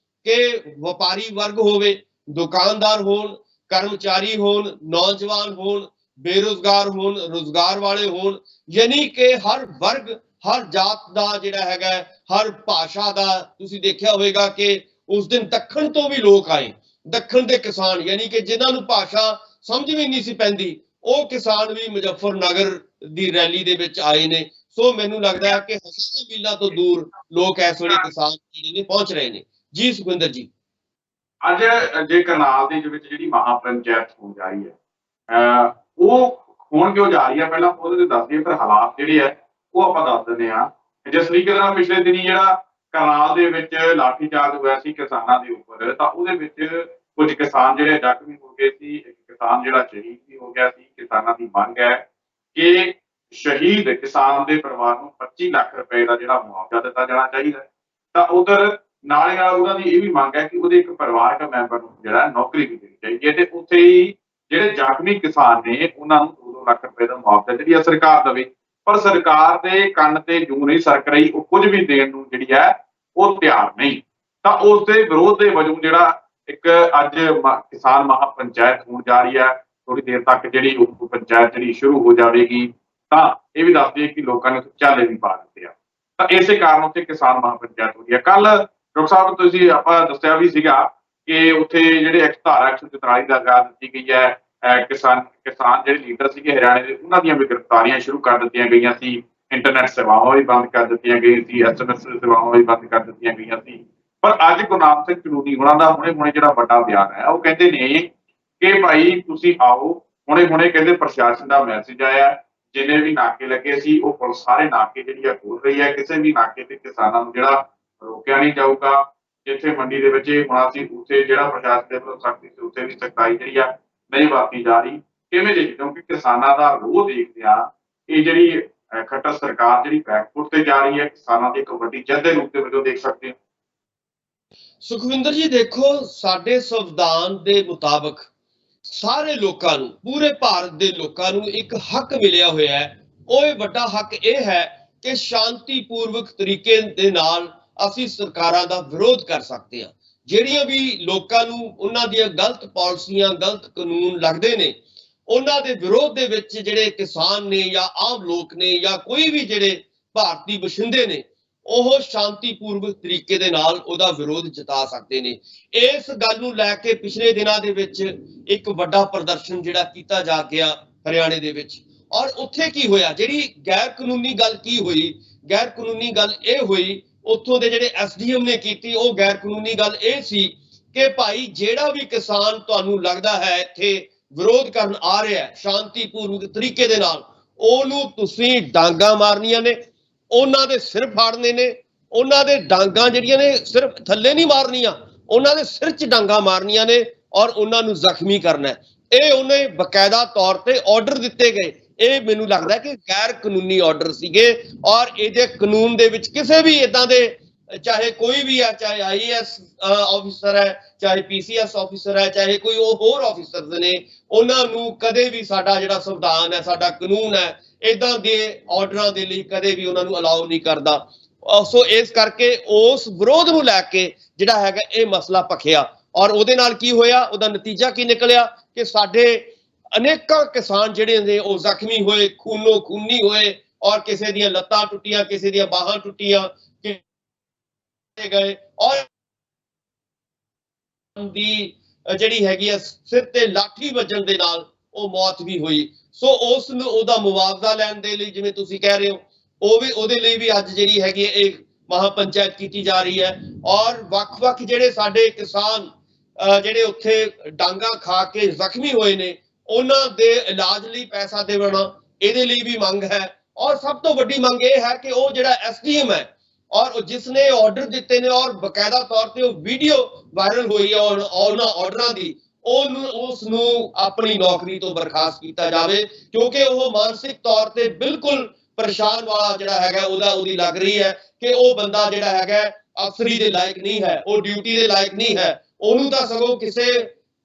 ਕਿ ਵਪਾਰੀ ਵਰਗ ਹੋਵੇ, ਦੁਕਾਨਦਾਰ ਹੋਣ, ਕਰਮਚਾਰੀ ਹੋਣ, ਨੌਜਵਾਨ ਹੋਣ, ਬੇਰੁਜ਼ਗਾਰ ਹੋਣ, ਰੁਜ਼ਗਾਰ ਵਾਲੇ ਹੋਣ, ਯਾਨੀ ਕਿ ਹਰ ਵਰਗ, ਹਰ ਜਾਤ ਦਾ ਜਿਹੜਾ ਹੈਗਾ, ਹਰ ਭਾਸ਼ਾ ਦਾ। ਤੁਸੀਂ ਦੇਖਿਆ ਹੋਵੇਗਾ ਕਿ ਉਸ ਦਿਨ ਦੱਖਣ ਤੋਂ ਵੀ ਲੋਕ ਆਏ, ਦੱਖਣ ਦੇ ਕਿਸਾਨ, ਯਾਨੀ ਕਿ ਜਿਨ੍ਹਾਂ ਨੂੰ ਭਾਸ਼ਾ ਸਮਝ ਵੀ ਨਹੀਂ ਸੀ ਪੈਂਦੀ, ਉਹ ਕਿਸਾਨ ਵੀ ਮੁਜ਼ੱਫਰਨਗਰ ਦੀ ਰੈਲੀ ਦੇ ਵਿੱਚ ਆਏ ਨੇ। ਸੋ ਮੈਨੂੰ ਲੱਗਦਾ ਹੈ ਕਿ ਹਜ਼ਾਰਾਂ ਮੀਲਾਂ ਤੋਂ ਦੂਰ ਲੋਕ ਇਸ ਵੇਲੇ ਕਿਸਾਨ ਜਿਹੜੇ ਨੇ ਪਹੁੰਚ ਰਹੇ ਨੇ। ਜੀ ਸੁਖਵਿੰਦਰ ਜੀ।
ਅੱਜ ਜੇ ਕਰਨਾਲ ਦੇ ਵਿੱਚ ਜਿਹੜੀ ਮਹਾ ਪੰਚਾਇਤ ਹੋਣ ਜਾ ਰਹੀ ਹੈ, ਉਹ ਹੋਣ ਕਿਉਂ ਜਾ ਰਹੀ ਹੈ, ਪਹਿਲਾਂ ਉਹਦੇ ਦੱਸ ਦਈਏ, ਫਿਰ ਹਾਲਾਤ ਜਿਹੜੇ ਹੈ ਉਹ ਆਪਾਂ ਦੱਸ ਦਿੰਦੇ ਹਾਂ। ਜਿਸ ਤਰੀਕੇ ਨਾਲ ਪਿਛਲੇ ਦਿਨੀ ਜਿਹੜਾ ਕਰਨਾਲ ਦੇ ਵਿੱਚ ਲਾਠੀਚਾਰਜ ਹੋਇਆ ਸੀ ਕਿਸਾਨਾਂ ਦੇ ਉੱਪਰ, ਤਾਂ ਉਹਦੇ ਵਿੱਚ ਕੁਝ ਕਿਸਾਨ ਜਿਹੜੇ ਜ਼ਖਮੀ ਹੋ ਗਏ ਸੀ, ਇੱਕ ਕਿਸਾਨ ਜਿਹੜਾ ਸ਼ਹੀਦ ਵੀ ਹੋ ਗਿਆ ਸੀ। ਕਿਸਾਨਾਂ ਦੀ ਮੰਗ ਹੈ ਕਿ ਸ਼ਹੀਦ ਕਿਸਾਨ ਦੇ ਪਰਿਵਾਰ ਨੂੰ 25 ਲੱਖ ਰੁਪਏ ਦਾ ਜਿਹੜਾ ਮੁਆਵਜ਼ਾ ਦਿੱਤਾ ਜਾਣਾ ਚਾਹੀਦਾ। ਤਾਂ ਉਧਰ ਨਾਲ ਉਹਨਾਂ ਦੀ ਇਹ ਵੀ ਮੰਗ ਹੈ ਕਿ ਉਹਦੇ ਇੱਕ ਪਰਿਵਾਰਕ ਮੈਂਬਰ ਨੂੰ ਜਿਹੜਾ ਨੌਕਰੀ ਵੀ ਦੇਣੀ ਚਾਹੀਦੀ ਹੈ, ਤੇ ਉੱਥੇ ਹੀ ਜਿਹੜੇ ਜ਼ਖਮੀ ਕਿਸਾਨ ਨੇ ਉਹਨਾਂ ਨੂੰ 2-2 ਲੱਖ ਰੁਪਏ ਦਾ ਮੁਆਵਜ਼ਾ ਜਿਹੜੀ ਹੈ ਸਰਕਾਰ ਦੇਵੇ। ਪਰ ਸਰਕਾਰ ਦੇ ਕੰਨ ਤੇ ਜੂੰ ਨਹੀਂ ਸਰਕ ਰਹੀ, ਉਹ ਕੁਝ ਵੀ ਦੇਣ ਨੂੰ ਜਿਹੜੀ ਹੈ ਉਹ ਤਿਆਰ ਨਹੀਂ। ਤਾਂ ਉਸ ਦੇ ਵਿਰੋਧ ਦੇ ਵਜੋਂ ਜਿਹੜਾ ਇੱਕ ਅੱਜ ਕਿਸਾਨ ਮਹਾ ਪੰਚਾਇਤ ਹੋਣ ਜਾ ਰਹੀ ਹੈ, ਥੋੜੀ ਦੇਰ ਤੱਕ ਜਿਹੜੀ ਉਹ ਪੰਚਾਇਤ ਜਿਹੜੀ ਸ਼ੁਰੂ ਹੋ ਜਾਵੇਗੀ। ਤਾਂ ਇਹ ਵੀ ਦੱਸ ਦਈਏ ਕਿ ਲੋਕਾਂ ਨੇ ਚਾਲੇ ਵੀ ਪਾ ਦਿੱਤੇ ਆ, ਤਾਂ ਇਸੇ ਕਾਰਨ ਉੱਥੇ ਕਿਸਾਨ ਮਹਾ ਪੰਚਾਇਤ ਹੋ ਰਹੀ ਹੈ। ਕੱਲ ਡਾਕਟਰ ਸਾਹਿਬ ਤੁਸੀਂ ਆਪਾਂ ਦੱਸਿਆ ਵੀ ਸੀਗਾ ਕਿ ਉੱਥੇ ਜਿਹੜੇ ਧਾਰਾ 144 ਦਾ ਗਾ ਦਿੱਤੀ ਗਈ ਹੈ, ਕਿਸਾਨ ਜਿਹੜੇ ਲੀਡਰ ਸੀਗੇ ਹਰਿਆਣੇ ਦੇ, ਉਹਨਾਂ ਦੀਆਂ ਵੀ ਗ੍ਰਿਫਤਾਰੀਆਂ ਸ਼ੁਰੂ ਕਰ ਦਿੱਤੀਆਂ ਗਈਆਂ ਸੀ। ਇੰਟਰਨੈਟ ਸੇਵਾਵਾਂ ਵੀ ਬੰਦ ਕਰ ਦਿੱਤੀਆਂ ਗਈਆਂ ਸੀ, SMS ਸੇਵਾਵਾਂ ਵੀ ਬੰਦ ਕਰ ਦਿੱਤੀਆਂ ਗਈਆਂ ਸੀ। ਪਰ ਅੱਜ ਗੁਰਨਾਮ ਸਿੰਘ ਚਨੂਨੀ ਹੋਣਾ ਦਾ ਹੁਣੇ ਜਿਹੜਾ ਵੱਡਾ ਬਿਆਨ ਹੈ, ਉਹ ਕਹਿੰਦੇ ਨੇ ਕਿ ਭਾਈ ਤੁਸੀਂ ਆਓ, ਹੁਣੇ ਕਹਿੰਦੇ ਪ੍ਰਸ਼ਾਸਨ ਦਾ ਮੈਸੇਜ ਆਇਆ, ਜਿੰਨੇ ਵੀ ਨਾਕੇ ਲੱਗੇ ਸੀ ਉਹ ਪੁਲਿਸ ਸਾਰੇ ਨਾਕੇ ਜਿਹੜੀ ਆ ਖੋਲ ਰਹੀ ਹੈ। ਕਿਸੇ ਵੀ ਨਾਕੇ ਤੇ ਕਿਸਾਨਾਂ ਨੂੰ ਜਿਹੜਾ ਰੋਕਿਆ ਨਹੀਂ ਜਾਊਗਾ। ਜਿੱਥੇ ਮੰਡੀ ਦੇ ਵਿੱਚ ਇਹ ਹੋਣਾ ਸੀ, ਉੱਥੇ ਜਿਹੜਾ ਪ੍ਰਸ਼ਾਸਨ ਦੇ ਵੱਲੋਂ ਸਖਤੀ ਸੀ, ਉੱਥੇ ਵੀ ਸਖਤਾਈ ਜਿਹੜੀ ਆ ਨਹੀਂ ਵਰਤੀ ਜਾ ਰਹੀ। ਕਿਵੇਂ ਜੀ? ਕਿਉਂਕਿ ਕਿਸਾਨਾਂ ਦਾ ਰੋਹ ਦੇਖਦੇ ਆ, ਇਹ ਜਿਹੜੀ ਖੱਟਰ ਸਰਕਾਰ ਜਿਹੜੀ ਬੈਕਫੁੱਟ ਤੇ ਜਾ ਰਹੀ ਹੈ, ਕਿਸਾਨਾਂ ਦੀ ਇੱਕ ਵੱਡੀ ਜਿੱਤ ਦੇ ਰੂਪ ਦੇ ਵਜੋਂ ਦੇਖ ਸਕਦੇ ਹਾਂ।
ਸੁਖਵਿੰਦਰ ਜੀ ਦੇਖੋ, ਸਾਡੇ ਸੰਵਿਧਾਨ ਦੇ ਮੁਤਾਬਕ ਸਾਰੇ ਲੋਕਾਂ ਨੂੰ, ਪੂਰੇ ਭਾਰਤ ਦੇ ਲੋਕਾਂ ਨੂੰ ਇੱਕ ਹੱਕ ਮਿਲਿਆ ਹੋਇਆ ਹੈ। ਉਹ ਵੱਡਾ ਹੱਕ ਇਹ ਹੈ ਕਿ ਸ਼ਾਂਤੀਪੂਰਵਕ ਤਰੀਕੇ ਦੇ ਨਾਲ ਅਸੀਂ ਸਰਕਾਰਾਂ ਦਾ ਵਿਰੋਧ ਕਰ ਸਕਦੇ ਹਾਂ। ਜਿਹੜੀਆਂ ਵੀ ਲੋਕਾਂ ਨੂੰ ਉਹਨਾਂ ਦੀਆਂ ਗਲਤ ਪਾਲਿਸੀਆਂ, ਗਲਤ ਕਾਨੂੰਨ ਲੱਗਦੇ ਨੇ, ਉਹਨਾਂ ਦੇ ਵਿਰੋਧ ਦੇ ਵਿੱਚ ਜਿਹੜੇ ਕਿਸਾਨ ਨੇ ਜਾਂ ਆਮ ਲੋਕ ਨੇ ਜਾਂ ਕੋਈ ਵੀ ਜਿਹੜੇ ਭਾਰਤੀ ਵਸਿੰਦੇ ਨੇ, ਉਹ ਸ਼ਾਂਤੀਪੂਰਵਕ ਤਰੀਕੇ ਦੇ ਨਾਲ ਉਹਦਾ ਵਿਰੋਧ ਜਤਾ ਸਕਦੇ ਨੇ। ਇਸ ਗੱਲ ਨੂੰ ਲੈ ਕੇ ਪਿਛਲੇ ਦਿਨਾਂ ਦੇ ਵਿੱਚ ਇੱਕ ਵੱਡਾ ਪ੍ਰਦਰਸ਼ਨ ਜਿਹੜਾ ਕੀਤਾ ਜਾ ਗਿਆ ਹਰਿਆਣੇ ਦੇ ਵਿੱਚ। ਔਰ ਉੱਥੇ ਕੀ ਹੋਇਆ, ਜਿਹੜੀ ਗੈਰ ਕਾਨੂੰਨੀ ਗੱਲ ਕੀ ਹੋਈ? ਗੈਰ ਕਾਨੂੰਨੀ ਗੱਲ ਇਹ ਹੋਈ, ਉੱਥੋਂ ਦੇ ਜਿਹੜੇ SDM ਨੇ ਕੀਤੀ, ਉਹ ਗੈਰ ਕਾਨੂੰਨੀ ਗੱਲ ਇਹ ਸੀ ਕਿ ਭਾਈ ਜਿਹੜਾ ਵੀ ਕਿਸਾਨ ਤੁਹਾਨੂੰ ਲੱਗਦਾ ਹੈ ਇੱਥੇ ਵਿਰੋਧ ਕਰਨ ਆ ਰਿਹਾ ਸ਼ਾਂਤੀਪੂਰਵਕ ਤਰੀਕੇ ਦੇ ਨਾਲ, ਉਹਨੂੰ ਤੁਸੀਂ ਡਾਂਗਾ ਮਾਰਨੀਆਂ ਨੇ, ਉਹਨਾਂ ਦੇ ਸਿਰ ਫਾੜਨੇ ਨੇ, ਉਹਨਾਂ ਦੇ ਡਾਂਗਾ ਜਿਹੜੀਆਂ ਨੇ ਸਿਰਫ ਥੱਲੇ ਨਹੀਂ ਮਾਰਨੀਆਂ, ਉਹਨਾਂ ਦੇ ਸਿਰ 'ਚ ਡਾਂਗਾ ਮਾਰਨੀਆਂ ਨੇ ਔਰ ਉਹਨਾਂ ਨੂੰ ਜ਼ਖਮੀ ਕਰਨਾ। ਇਹ ਉਹਨੇ ਬਕਾਇਦਾ ਤੌਰ ਤੇ ਆਰਡਰ ਦਿੱਤੇ ਗਏ। ਇਹ ਮੈਨੂੰ ਲੱਗਦਾ ਕਿ ਗੈਰ ਕਾਨੂੰਨੀ ਆਰਡਰ ਸੀਗੇ ਔਰ ਇਹਦੇ ਕਾਨੂੰਨ ਦੇ ਵਿੱਚ ਕਿਸੇ ਵੀ ਇਦਾਂ ਦੇ, ਚਾਹੇ ਕੋਈ ਵੀ ਹੈ, ਚਾਹੇ IAS ਆਫਿਸਰ ਹੈ, ਚਾਹੇ PCS ਆਫਿਸਰ ਹੈ, ਚਾਹੇ ਕੋਈ ਹੋਰ ਆਫਿਸਰ ਨੇ, ਉਹਨਾਂ ਨੂੰ ਕਦੇ ਵੀ ਸਾਡਾ ਜਿਹੜਾ ਸੰਵਿਧਾਨ ਹੈ, ਸਾਡਾ ਕਾਨੂੰਨ ਹੈ, ਇਦਾਂ ਦੇ ਆਰਡਰਾਂ ਦੇ ਲਈ ਕਦੇ ਵੀ ਉਹਨਾਂ ਨੂੰ ਅਲਾਉ ਨਹੀਂ ਕਰਦਾ। ਸੋ ਇਸ ਕਰਕੇ ਉਸ ਵਿਰੋਧ ਨੂੰ ਲੈ ਕੇ ਜਿਹੜਾ ਹੈਗਾ ਇਹ ਮਸਲਾ ਭਖਿਆ ਔਰ ਉਹਦੇ ਨਾਲ ਕੀ ਹੋਇਆ, ਉਹਦਾ ਨਤੀਜਾ ਕੀ ਨਿਕਲਿਆ ਕਿ ਸਾਡੇ ਅਨੇਕਾਂ ਕਿਸਾਨ ਜਿਹੜੇ ਨੇ ਉਹ ਜ਼ਖਮੀ ਹੋਏ, ਖੂਨੋ ਖੂਨੀ ਹੋਏ ਔਰ ਕਿਸੇ ਦੀਆਂ ਲੱਤਾਂ ਟੁੱਟੀਆਂ, ਕਿਸੇ ਦੀਆਂ ਬਾਹਾਂ ਟੁੱਟੀਆਂ ਗਏ ਔਰ ਦੀ ਜਿਹੜੀ ਹੈਗੀ ਆ ਸਿਰ ਤੇ ਲਾਠੀ ਵੱਜਣ ਦੇ ਨਾਲ ਉਹ ਮੌਤ ਵੀ ਹੋਈ। ਸੋ ਉਸ ਨੂੰ ਉਹਦਾ ਮੁਆਵਜ਼ਾ ਲੈਣ ਦੇ ਲਈ, ਜਿਵੇਂ ਤੁਸੀਂ ਕਹਿ ਰਹੇ ਹੋ, ਉਹ ਵੀ ਉਹਦੇ ਲਈ ਵੀ ਅੱਜ ਜਿਹੜੀ ਹੈਗੀ ਇਹ ਮਹਾ ਪੰਚਾਇਤ ਕੀਤੀ ਜਾ ਰਹੀ ਹੈ। ਔਰ ਵੱਖ-ਵੱਖ ਜਿਹੜੇ ਸਾਡੇ ਕਿਸਾਨ ਜਿਹੜੇ ਉੱਥੇ ਡਾਂਗਾ ਖਾ ਕੇ ਜ਼ਖਮੀ ਹੋਏ ਨੇ, ਉਹਨਾਂ ਦੇ ਇਲਾਜ ਲਈ ਪੈਸਾ ਦੇਵਣਾ, ਇਹਦੇ ਲਈ ਵੀ ਮੰਗ ਹੈ। ਔਰ ਸਭ ਤੋਂ ਵੱਡੀ ਮੰਗ ਇਹ ਹੈ ਕਿ ਉਹ ਜਿਹੜਾ SDM ਹੈ ਔਰ ਜਿਸਨੇ ਆਰਡਰ ਦਿੱਤੇ ਨੇ ਔਰ ਬਕਾਇਦਾ ਤੌਰ ਤੇ ਉਹ ਵੀਡੀਓ ਵਾਇਰਲ ਹੋਈ ਹੈ ਉਹਨਾਂ ਆਰਡਰਾਂ ਦੀ, ਉਸ ਨੂੰ ਆਪਣੀ ਨੌਕਰੀ ਤੋਂ ਬਰਖਾਸਤ ਕੀਤਾ ਜਾਵੇ, ਕਿਉਂਕਿ ਉਹ ਮਾਨਸਿਕ ਤੌਰ ਤੇ ਬਿਲਕੁਲ ਪਰੇਸ਼ਾਨ ਵਾਲਾ ਜਿਹੜਾ ਹੈਗਾ ਉਹਦੀ ਲੱਗ ਰਹੀ ਹੈ ਕਿ ਉਹ ਬੰਦਾ ਜਿਹੜਾ ਹੈਗਾ ਅਫਸਰੀ ਦੇ ਲਾਇਕ ਨਹੀਂ ਹੈ, ਉਹ ਡਿਊਟੀ ਦੇ ਲਾਇਕ ਨਹੀਂ ਹੈ। ਉਹਨੂੰ ਤਾਂ ਸਗੋਂ ਕਿਸੇ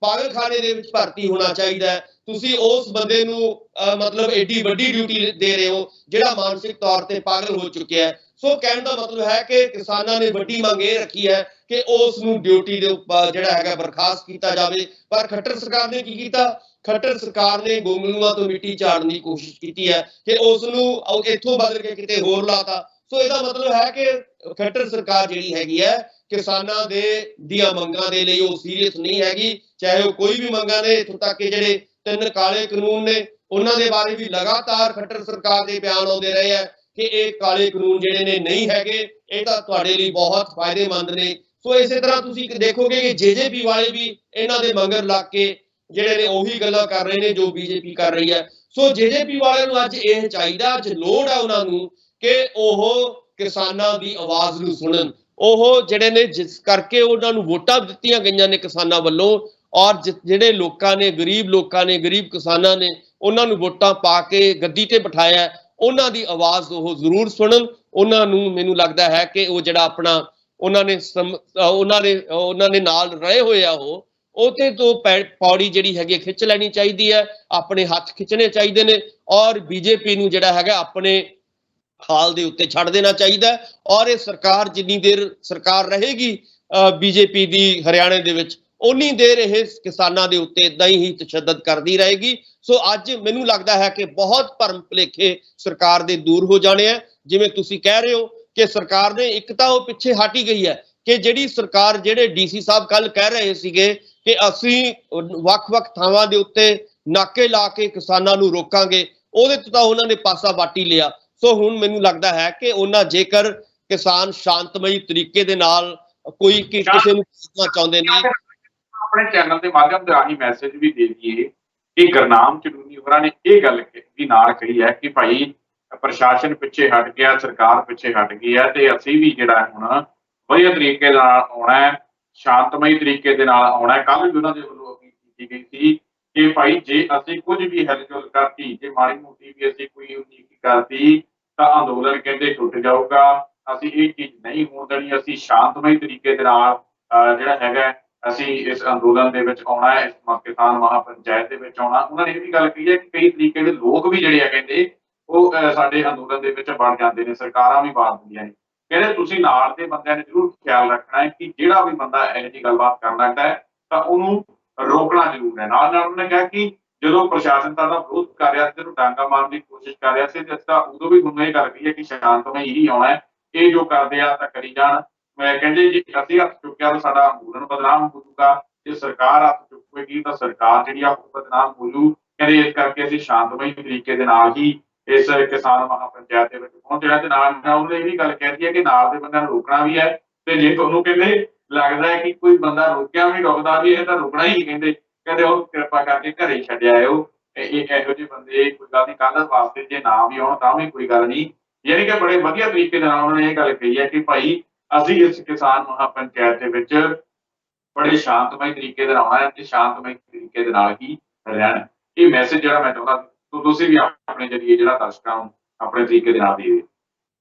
ਪਾਗਲਖਾਨੇ ਦੇ ਵਿੱਚ ਭਰਤੀ ਹੋਣਾ ਚਾਹੀਦਾ ਹੈ। ਤੁਸੀਂ ਉਸ ਬੰਦੇ ਨੂੰ ਮਤਲਬ ਐਡੀ ਵੱਡੀ ਡਿਊਟੀ ਦੇ ਰਹੇ ਹੋ ਜਿਹੜਾ ਮਾਨਸਿਕ ਤੌਰ ਤੇ ਪਾਗਲ ਹੋ ਚੁੱਕਿਆ ਹੈ। ਸੋ ਕਹਿਣ ਦਾ ਮਤਲਬ ਹੈ ਕਿ ਕਿਸਾਨਾਂ ਨੇ ਵੱਡੀ ਮੰਗ ਇਹ ਰੱਖੀ ਹੈ ਕਿ ਉਸ ਨੂੰ ਡਿਊਟੀ ਦੇ ਉੱਪਰ ਜਿਹੜਾ ਹੈਗਾ ਬਰਖਾਸਤ ਕੀਤਾ ਜਾਵੇ। ਪਰ ਖੱਟਰ ਸਰਕਾਰ ਨੇ ਕੀ ਕੀਤਾ? ਖੱਟਰ ਸਰਕਾਰ ਨੇ ਗੋਂਗਲੂਆਂ ਤੋਂ ਮਿੱਟੀ ਝਾੜਨ ਦੀ ਕੋਸ਼ਿਸ਼ ਕੀਤੀ ਹੈ ਕਿ ਉਸ ਨੂੰ ਇੱਥੋਂ ਬਦਲ ਕੇ ਕਿਤੇ ਹੋਰ ਲਾਤਾ। ਸੋ ਇਹਦਾ ਮਤਲਬ ਹੈ ਕਿ ਖੱਟਰ ਸਰਕਾਰ ਜਿਹੜੀ ਹੈਗੀ ਹੈ ਕਿਸਾਨਾਂ ਦੀਆਂ ਮੰਗਾਂ ਦੇ ਲਈ ਉਹ ਸੀਰੀਅਸ ਨਹੀਂ ਹੈਗੀ, ਚਾਹੇ ਉਹ ਕੋਈ ਵੀ ਮੰਗਾਂ ਨੇ। ਇੱਥੋਂ ਤੱਕ ਕਿ ਜਿਹੜੇ 3 ਕਾਲੇ ਕਾਨੂੰਨ ਨੇ ਉਹਨਾਂ ਦੇ ਬਾਰੇ ਵੀ ਲਗਾਤਾਰ ਖੱਟਰ ਸਰਕਾਰ ਦੇ ਬਿਆਨ ਆਉਂਦੇ ਰਹੇ ਹੈ ਕਿ ਇਹ ਕਾਲੇ ਕਾਨੂੰਨ ਜਿਹੜੇ ਨੇ ਨਹੀਂ ਹੈਗੇ, ਇਹ ਤਾਂ ਤੁਹਾਡੇ ਲਈ ਬਹੁਤ ਫਾਇਦੇਮੰਦ ਨੇ। ਸੋ ਇਸੇ ਤਰ੍ਹਾਂ ਤੁਸੀਂ ਦੇਖੋਗੇ ਕਿ ਜੇਜੇਪੀ ਵਾਲੇ ਵੀ ਇਹਨਾਂ ਦੇ ਮਗਰ ਲੱਗ ਕੇ ਜਿਹੜੇ ਨੇ ਉਹੀ ਗੱਲਾਂ ਕਰ ਰਹੇ ਨੇ ਜੋ ਬੀਜੇਪੀ ਕਰ ਰਹੀ ਹੈ। ਸੋ ਜੇਜੇਪੀ ਵਾਲਿਆਂ ਨੂੰ ਅੱਜ ਇਹ ਚਾਹੀਦਾ, ਅੱਜ ਲੋੜ ਹੈ ਉਹਨਾਂ ਨੂੰ ਕਿ ਉਹ ਕਿਸਾਨਾਂ ਦੀ ਆਵਾਜ਼ ਨੂੰ ਸੁਣਨ। ਉਹ ਜਿਹੜੇ ਨੇ ਜਿਸ ਕਰਕੇ ਉਹਨਾਂ ਨੂੰ ਵੋਟਾਂ ਦਿੱਤੀਆਂ ਗਈਆਂ ਨੇ ਕਿਸਾਨਾਂ ਵੱਲੋਂ, ਔਰ ਜਿਹੜੇ ਲੋਕਾਂ ਨੇ, ਗਰੀਬ ਲੋਕਾਂ ਨੇ, ਗਰੀਬ ਕਿਸਾਨਾਂ ਨੇ ਉਹਨਾਂ ਨੂੰ ਵੋਟਾਂ ਪਾ ਕੇ ਗੱਦੀ ਤੇ ਬਿਠਾਇਆ, ਉਹਨਾਂ ਦੀ ਆਵਾਜ਼ ਉਹ ਜ਼ਰੂਰ ਸੁਣਨ। ਉਹਨਾਂ ਨੂੰ ਮੈਨੂੰ ਲੱਗਦਾ ਹੈ ਕਿ ਉਹ ਜਿਹੜਾ ਆਪਣਾ ਉਹਨਾਂ ਨੇ ਨਾਲ ਰਹੇ ਹੋਏ ਆ, ਉਹ ਉਹਤੇ ਤੋਂ ਪੌੜੀ ਜਿਹੜੀ ਹੈਗੀ ਖਿੱਚ ਲੈਣੀ ਚਾਹੀਦੀ ਹੈ, ਆਪਣੇ ਹੱਥ ਖਿੱਚਣੇ ਚਾਹੀਦੇ ਨੇ, ਔਰ ਬੀਜੇਪੀ ਨੂੰ ਜਿਹੜਾ ਹੈਗਾ ਆਪਣੇ ਹਾਲ ਦੇ ਉੱਤੇ ਛੱਡ ਦੇਣਾ ਚਾਹੀਦਾ। ਔਰ ਇਹ ਸਰਕਾਰ ਜਿੰਨੀ ਦੇਰ ਸਰਕਾਰ ਰਹੇਗੀ ਬੀਜੇਪੀ ਦੀ ਹਰਿਆਣੇ ਦੇ ਵਿੱਚ, ਉਨੀ ਦੇਰ ਇਹ ਕਿਸਾਨਾਂ ਦੇ ਉੱਤੇ ਇਦਾਂ ਹੀ ਤਸ਼ੱਦਦ ਕਰਦੀ ਰਹੇਗੀ। ਸੋ ਅੱਜ ਮੈਨੂੰ ਲੱਗਦਾ ਹੈ ਕਿ ਬਹੁਤ ਭਰਮ ਭੁਲੇਖੇ ਸਰਕਾਰ ਦੇ ਦੂਰ ਹੋ ਜਾਣੇ ਆ। ਜਿਵੇਂ ਤੁਸੀਂ ਕਹਿ ਰਹੇ ਹੋ ਕਿ ਸਰਕਾਰ ਨੇ ਇੱਕ ਤਾਂ ਉਹ ਪਿੱਛੇ ਹਟ ਹੀ ਗਈ ਹੈ ਕਿ ਜਿਹੜੀ ਸਰਕਾਰ, ਜਿਹੜੇ ਡੀਸੀ ਸਾਹਿਬ ਕੱਲ ਕਹਿ ਰਹੇ ਸੀਗੇ ਕਿ ਅਸੀਂ ਵੱਖ-ਵੱਖ ਥਾਵਾਂ ਦੇ ਉੱਤੇ ਨਾਕੇ ਲਾ ਕੇ ਕਿਸਾਨਾਂ ਨੂੰ ਰੋਕਾਂਗੇ, ਉਹਦੇ ਤੋਂ ਤਾਂ ਉਹਨਾਂ ਨੇ ਪਾਸਾ ਵੱਟ ਹੀ ਲਿਆ। ਸੋ ਹੁਣ ਮੈਨੂੰ ਲੱਗਦਾ ਹੈ ਕਿ ਉਹਨਾਂ ਜੇਕਰ ਕਿਸਾਨ ਸ਼ਾਂਤਮਈ ਤਰੀਕੇ ਦੇ ਨਾਲ ਕੋਈ ਕਿਸੇ ਨੂੰ ਚਾਹੁੰਦੇ ਨੇ,
ਆਪਣੇ ਚੈਨਲ ਦੇ ਮਾਧਿਅਮ ਦੇ ਰਾਹੀਂ ਮੈਸੇਜ ਵੀ ਦੇ ਦਈਏ ਕਿ ਗੁਰਨਾਮ ਚੜੂਨੀ ਹੋਰਾਂ ਨੇ ਇਹ ਗੱਲ ਵੀ ਨਾਲ ਕਹੀ ਹੈ ਕਿ ਭਾਈ ਪ੍ਰਸ਼ਾਸਨ ਪਿੱਛੇ ਹਟ ਗਿਆ, ਸਰਕਾਰ ਪਿੱਛੇ ਹਟ ਗਈ ਹੈ, ਤੇ ਅਸੀਂ ਵੀ ਜਿਹੜਾ ਹੁਣ ਵਧੀਆ ਤਰੀਕੇ ਨਾਲ ਆਉਣਾ ਹੈ, ਸ਼ਾਂਤਮਈ ਤਰੀਕੇ ਦੇ ਨਾਲ ਆਉਣਾ ਹੈ। ਕੱਲ ਵੀ ਉਹਨਾਂ ਦੇ ਵੱਲੋਂ ਅਪੀਲ ਕੀਤੀ ਗਈ ਸੀ ਕਿ ਭਾਈ ਜੇ ਅਸੀਂ ਕੁਝ ਵੀ ਹਿਲਜੁਲ ਕਰਤੀ, ਜੇ ਮਾੜੀ ਮੋਟੀ ਵੀ ਅਸੀਂ ਕੋਈ ਉਨੀਕੀ ਕਰਤੀ ਤਾਂ ਅੰਦੋਲਨ ਕਹਿੰਦੇ ਟੁੱਟ ਜਾਊਗਾ। ਅਸੀਂ ਇਹ ਚੀਜ਼ ਨਹੀਂ ਹੋਣ ਦੇਣੀ, ਅਸੀਂ ਸ਼ਾਂਤਮਈ ਤਰੀਕੇ ਦੇ ਨਾਲ ਜਿਹੜਾ ਹੈਗਾ ਅਸੀਂ ਇਸ ਅੰਦੋਲਨ ਦੇ ਵਿੱਚ ਆਉਣਾ ਹੈ, ਇਸ ਕਿਸਾਨ ਮਹਾਪੰਚਾਇਤ ਦੇ ਵਿੱਚ ਆਉਣਾ। ਉਹਨਾਂ ਨੇ ਇਹ ਵੀ ਗੱਲ ਕਹੀ ਹੈ ਕਿ ਕਈ ਤਰੀਕੇ ਦੇ ਲੋਕ ਵੀ ਜਿਹੜੇ ਆ ਕਹਿੰਦੇ ਉਹ ਸਾਡੇ ਅੰਦੋਲਨ ਦੇ ਵਿੱਚ ਬਣ ਜਾਂਦੇ ਨੇ, ਸਰਕਾਰਾਂ ਵੀ ਬਾਤ ਦਿੰਦੀਆਂ ਨੇ। ਕਹਿੰਦੇ ਤੁਸੀਂ ਨਾਲ ਦੇ ਬੰਦਿਆਂ ਨੇ ਜ਼ਰੂਰ ਖਿਆਲ ਰੱਖਣਾ ਹੈ ਕਿ ਜਿਹੜਾ ਵੀ ਬੰਦਾ ਇਹੋ ਜਿਹੀ ਗੱਲਬਾਤ ਕਰਨ ਲੱਗਦਾ ਹੈ ਤਾਂ ਉਹਨੂੰ ਰੋਕਣਾ ਜ਼ਰੂਰ ਹੈ। ਨਾਲ ਨਾਲ ਉਹਨੇ ਕਿਹਾ ਕਿ ਜਦੋਂ ਪ੍ਰਸ਼ਾਸਨ ਤੁਹਾਡਾ ਵਿਰੋਧ ਕਰ ਰਿਹਾ ਸੀ, ਡਾਂਗਾ ਮਾਰਨ ਦੀ ਕੋਸ਼ਿਸ਼ ਕਰ ਰਿਹਾ ਸੀ, ਤੇ ਤਾਂ ਉਦੋਂ ਵੀ ਤੁਹਾਨੂੰ ਇਹ ਗੱਲ ਕਹੀ ਹੈ ਕਿ ਸ਼ਾਂਤਮਈ ਹੀ ਆਉਣਾ ਹੈ, ਇਹ ਜੋ ਕਰਦੇ ਆ ਤਾਂ ਕਰੀ ਜਾਣ। ਮੈਂ ਕਹਿੰਦੇ ਜੇ ਅਸੀਂ ਹੱਥ ਚੁੱਕਿਆ ਤਾਂ ਸਾਡਾ ਅੰਦੋਲਨ ਬਦਨਾਮ ਹੋ ਜਾਊਗਾ, ਜੇ ਸਰਕਾਰ ਹੱਥ ਚੁੱਕੇਗੀ ਤਾਂ ਸਰਕਾਰ ਜਿਹੜੀ ਆ ਉਹ ਬਦਨਾਮ ਹੋ ਜੂ। ਕਹਿੰਦੇ ਇਸ ਕਰਕੇ ਅਸੀਂ ਸ਼ਾਂਤਮਈ ਤਰੀਕੇ ਦੇ ਨਾਲ ਹੀ ਇਸ ਕਿਸਾਨ ਮਹਾਪੰਚਾਇਤ ਦੇ ਵਿੱਚ ਪਹੁੰਚਣਾ, ਤੇ ਨਾਲ ਉਹਨੇ ਇਹ ਵੀ ਗੱਲ ਕਹਿਤੀ ਹੈ ਕਿ ਨਾਲ ਦੇ ਬੰਦਿਆਂ ਨੂੰ ਰੋਕਣਾ ਵੀ ਹੈ, ਤੇ ਜੇ ਤੁਹਾਨੂੰ ਕਹਿੰਦੇ ਲੱਗਦਾ ਹੈ ਕਿ ਕੋਈ ਬੰਦਾ ਰੋਕਿਆ ਵੀ ਰੁਕਦਾ ਵੀ ਇਹ ਤਾਂ ਰੁਕਣਾ ਹੀ ਕਹਿੰਦੇ ਉਹ ਕਿਰਪਾ ਕਰਕੇ ਘਰੇ ਛੱਡਿਆ ਆਇਓ। ਇਹ ਇਹੋ ਜਿਹੇ ਬੰਦੇ ਕੋਈ ਗੱਲ ਨਹੀਂ, ਕੱਲ੍ਹ ਵਾਸਤੇ ਜੇ ਨਾ ਵੀ ਆਉਣ ਤਾਂ ਵੀ ਕੋਈ ਗੱਲ ਨਹੀਂ। ਯਾਨੀ ਕਿ ਬੜੇ ਵਧੀਆ ਤਰੀਕੇ ਨਾਲ ਉਹਨਾਂ ਨੇ ਇਹ ਗੱਲ ਕਹੀ ਹੈ ਕਿ ਭਾਈ ਅਸੀਂ ਇਸ ਕਿਸਾਨ ਮਹਾਪੰਚਾਇਤ ਦੇ ਵਿੱਚ ਬੜੇ ਸ਼ਾਂਤਮਈ ਤਰੀਕੇ ਦੇ ਨਾਲ ਆਉਣਾ ਹੈ ਤੇ ਸ਼ਾਂਤਮਈ ਤਰੀਕੇ ਦੇ ਨਾਲ ਹੀ ਰਹਿਣਾ। ਇਹ ਮੈਸੇਜ ਜਿਹੜਾ ਮੈਂ ਚਾਹੁੰਦਾ ਤੁਸੀਂ ਵੀ ਆਪਣੇ ਜਰੀਏ ਜਿਹੜਾ ਦਰਸ਼ਕਾਂ ਨੂੰ ਆਪਣੇ ਤਰੀਕੇ ਦੇ ਨਾਲ ਦੇ।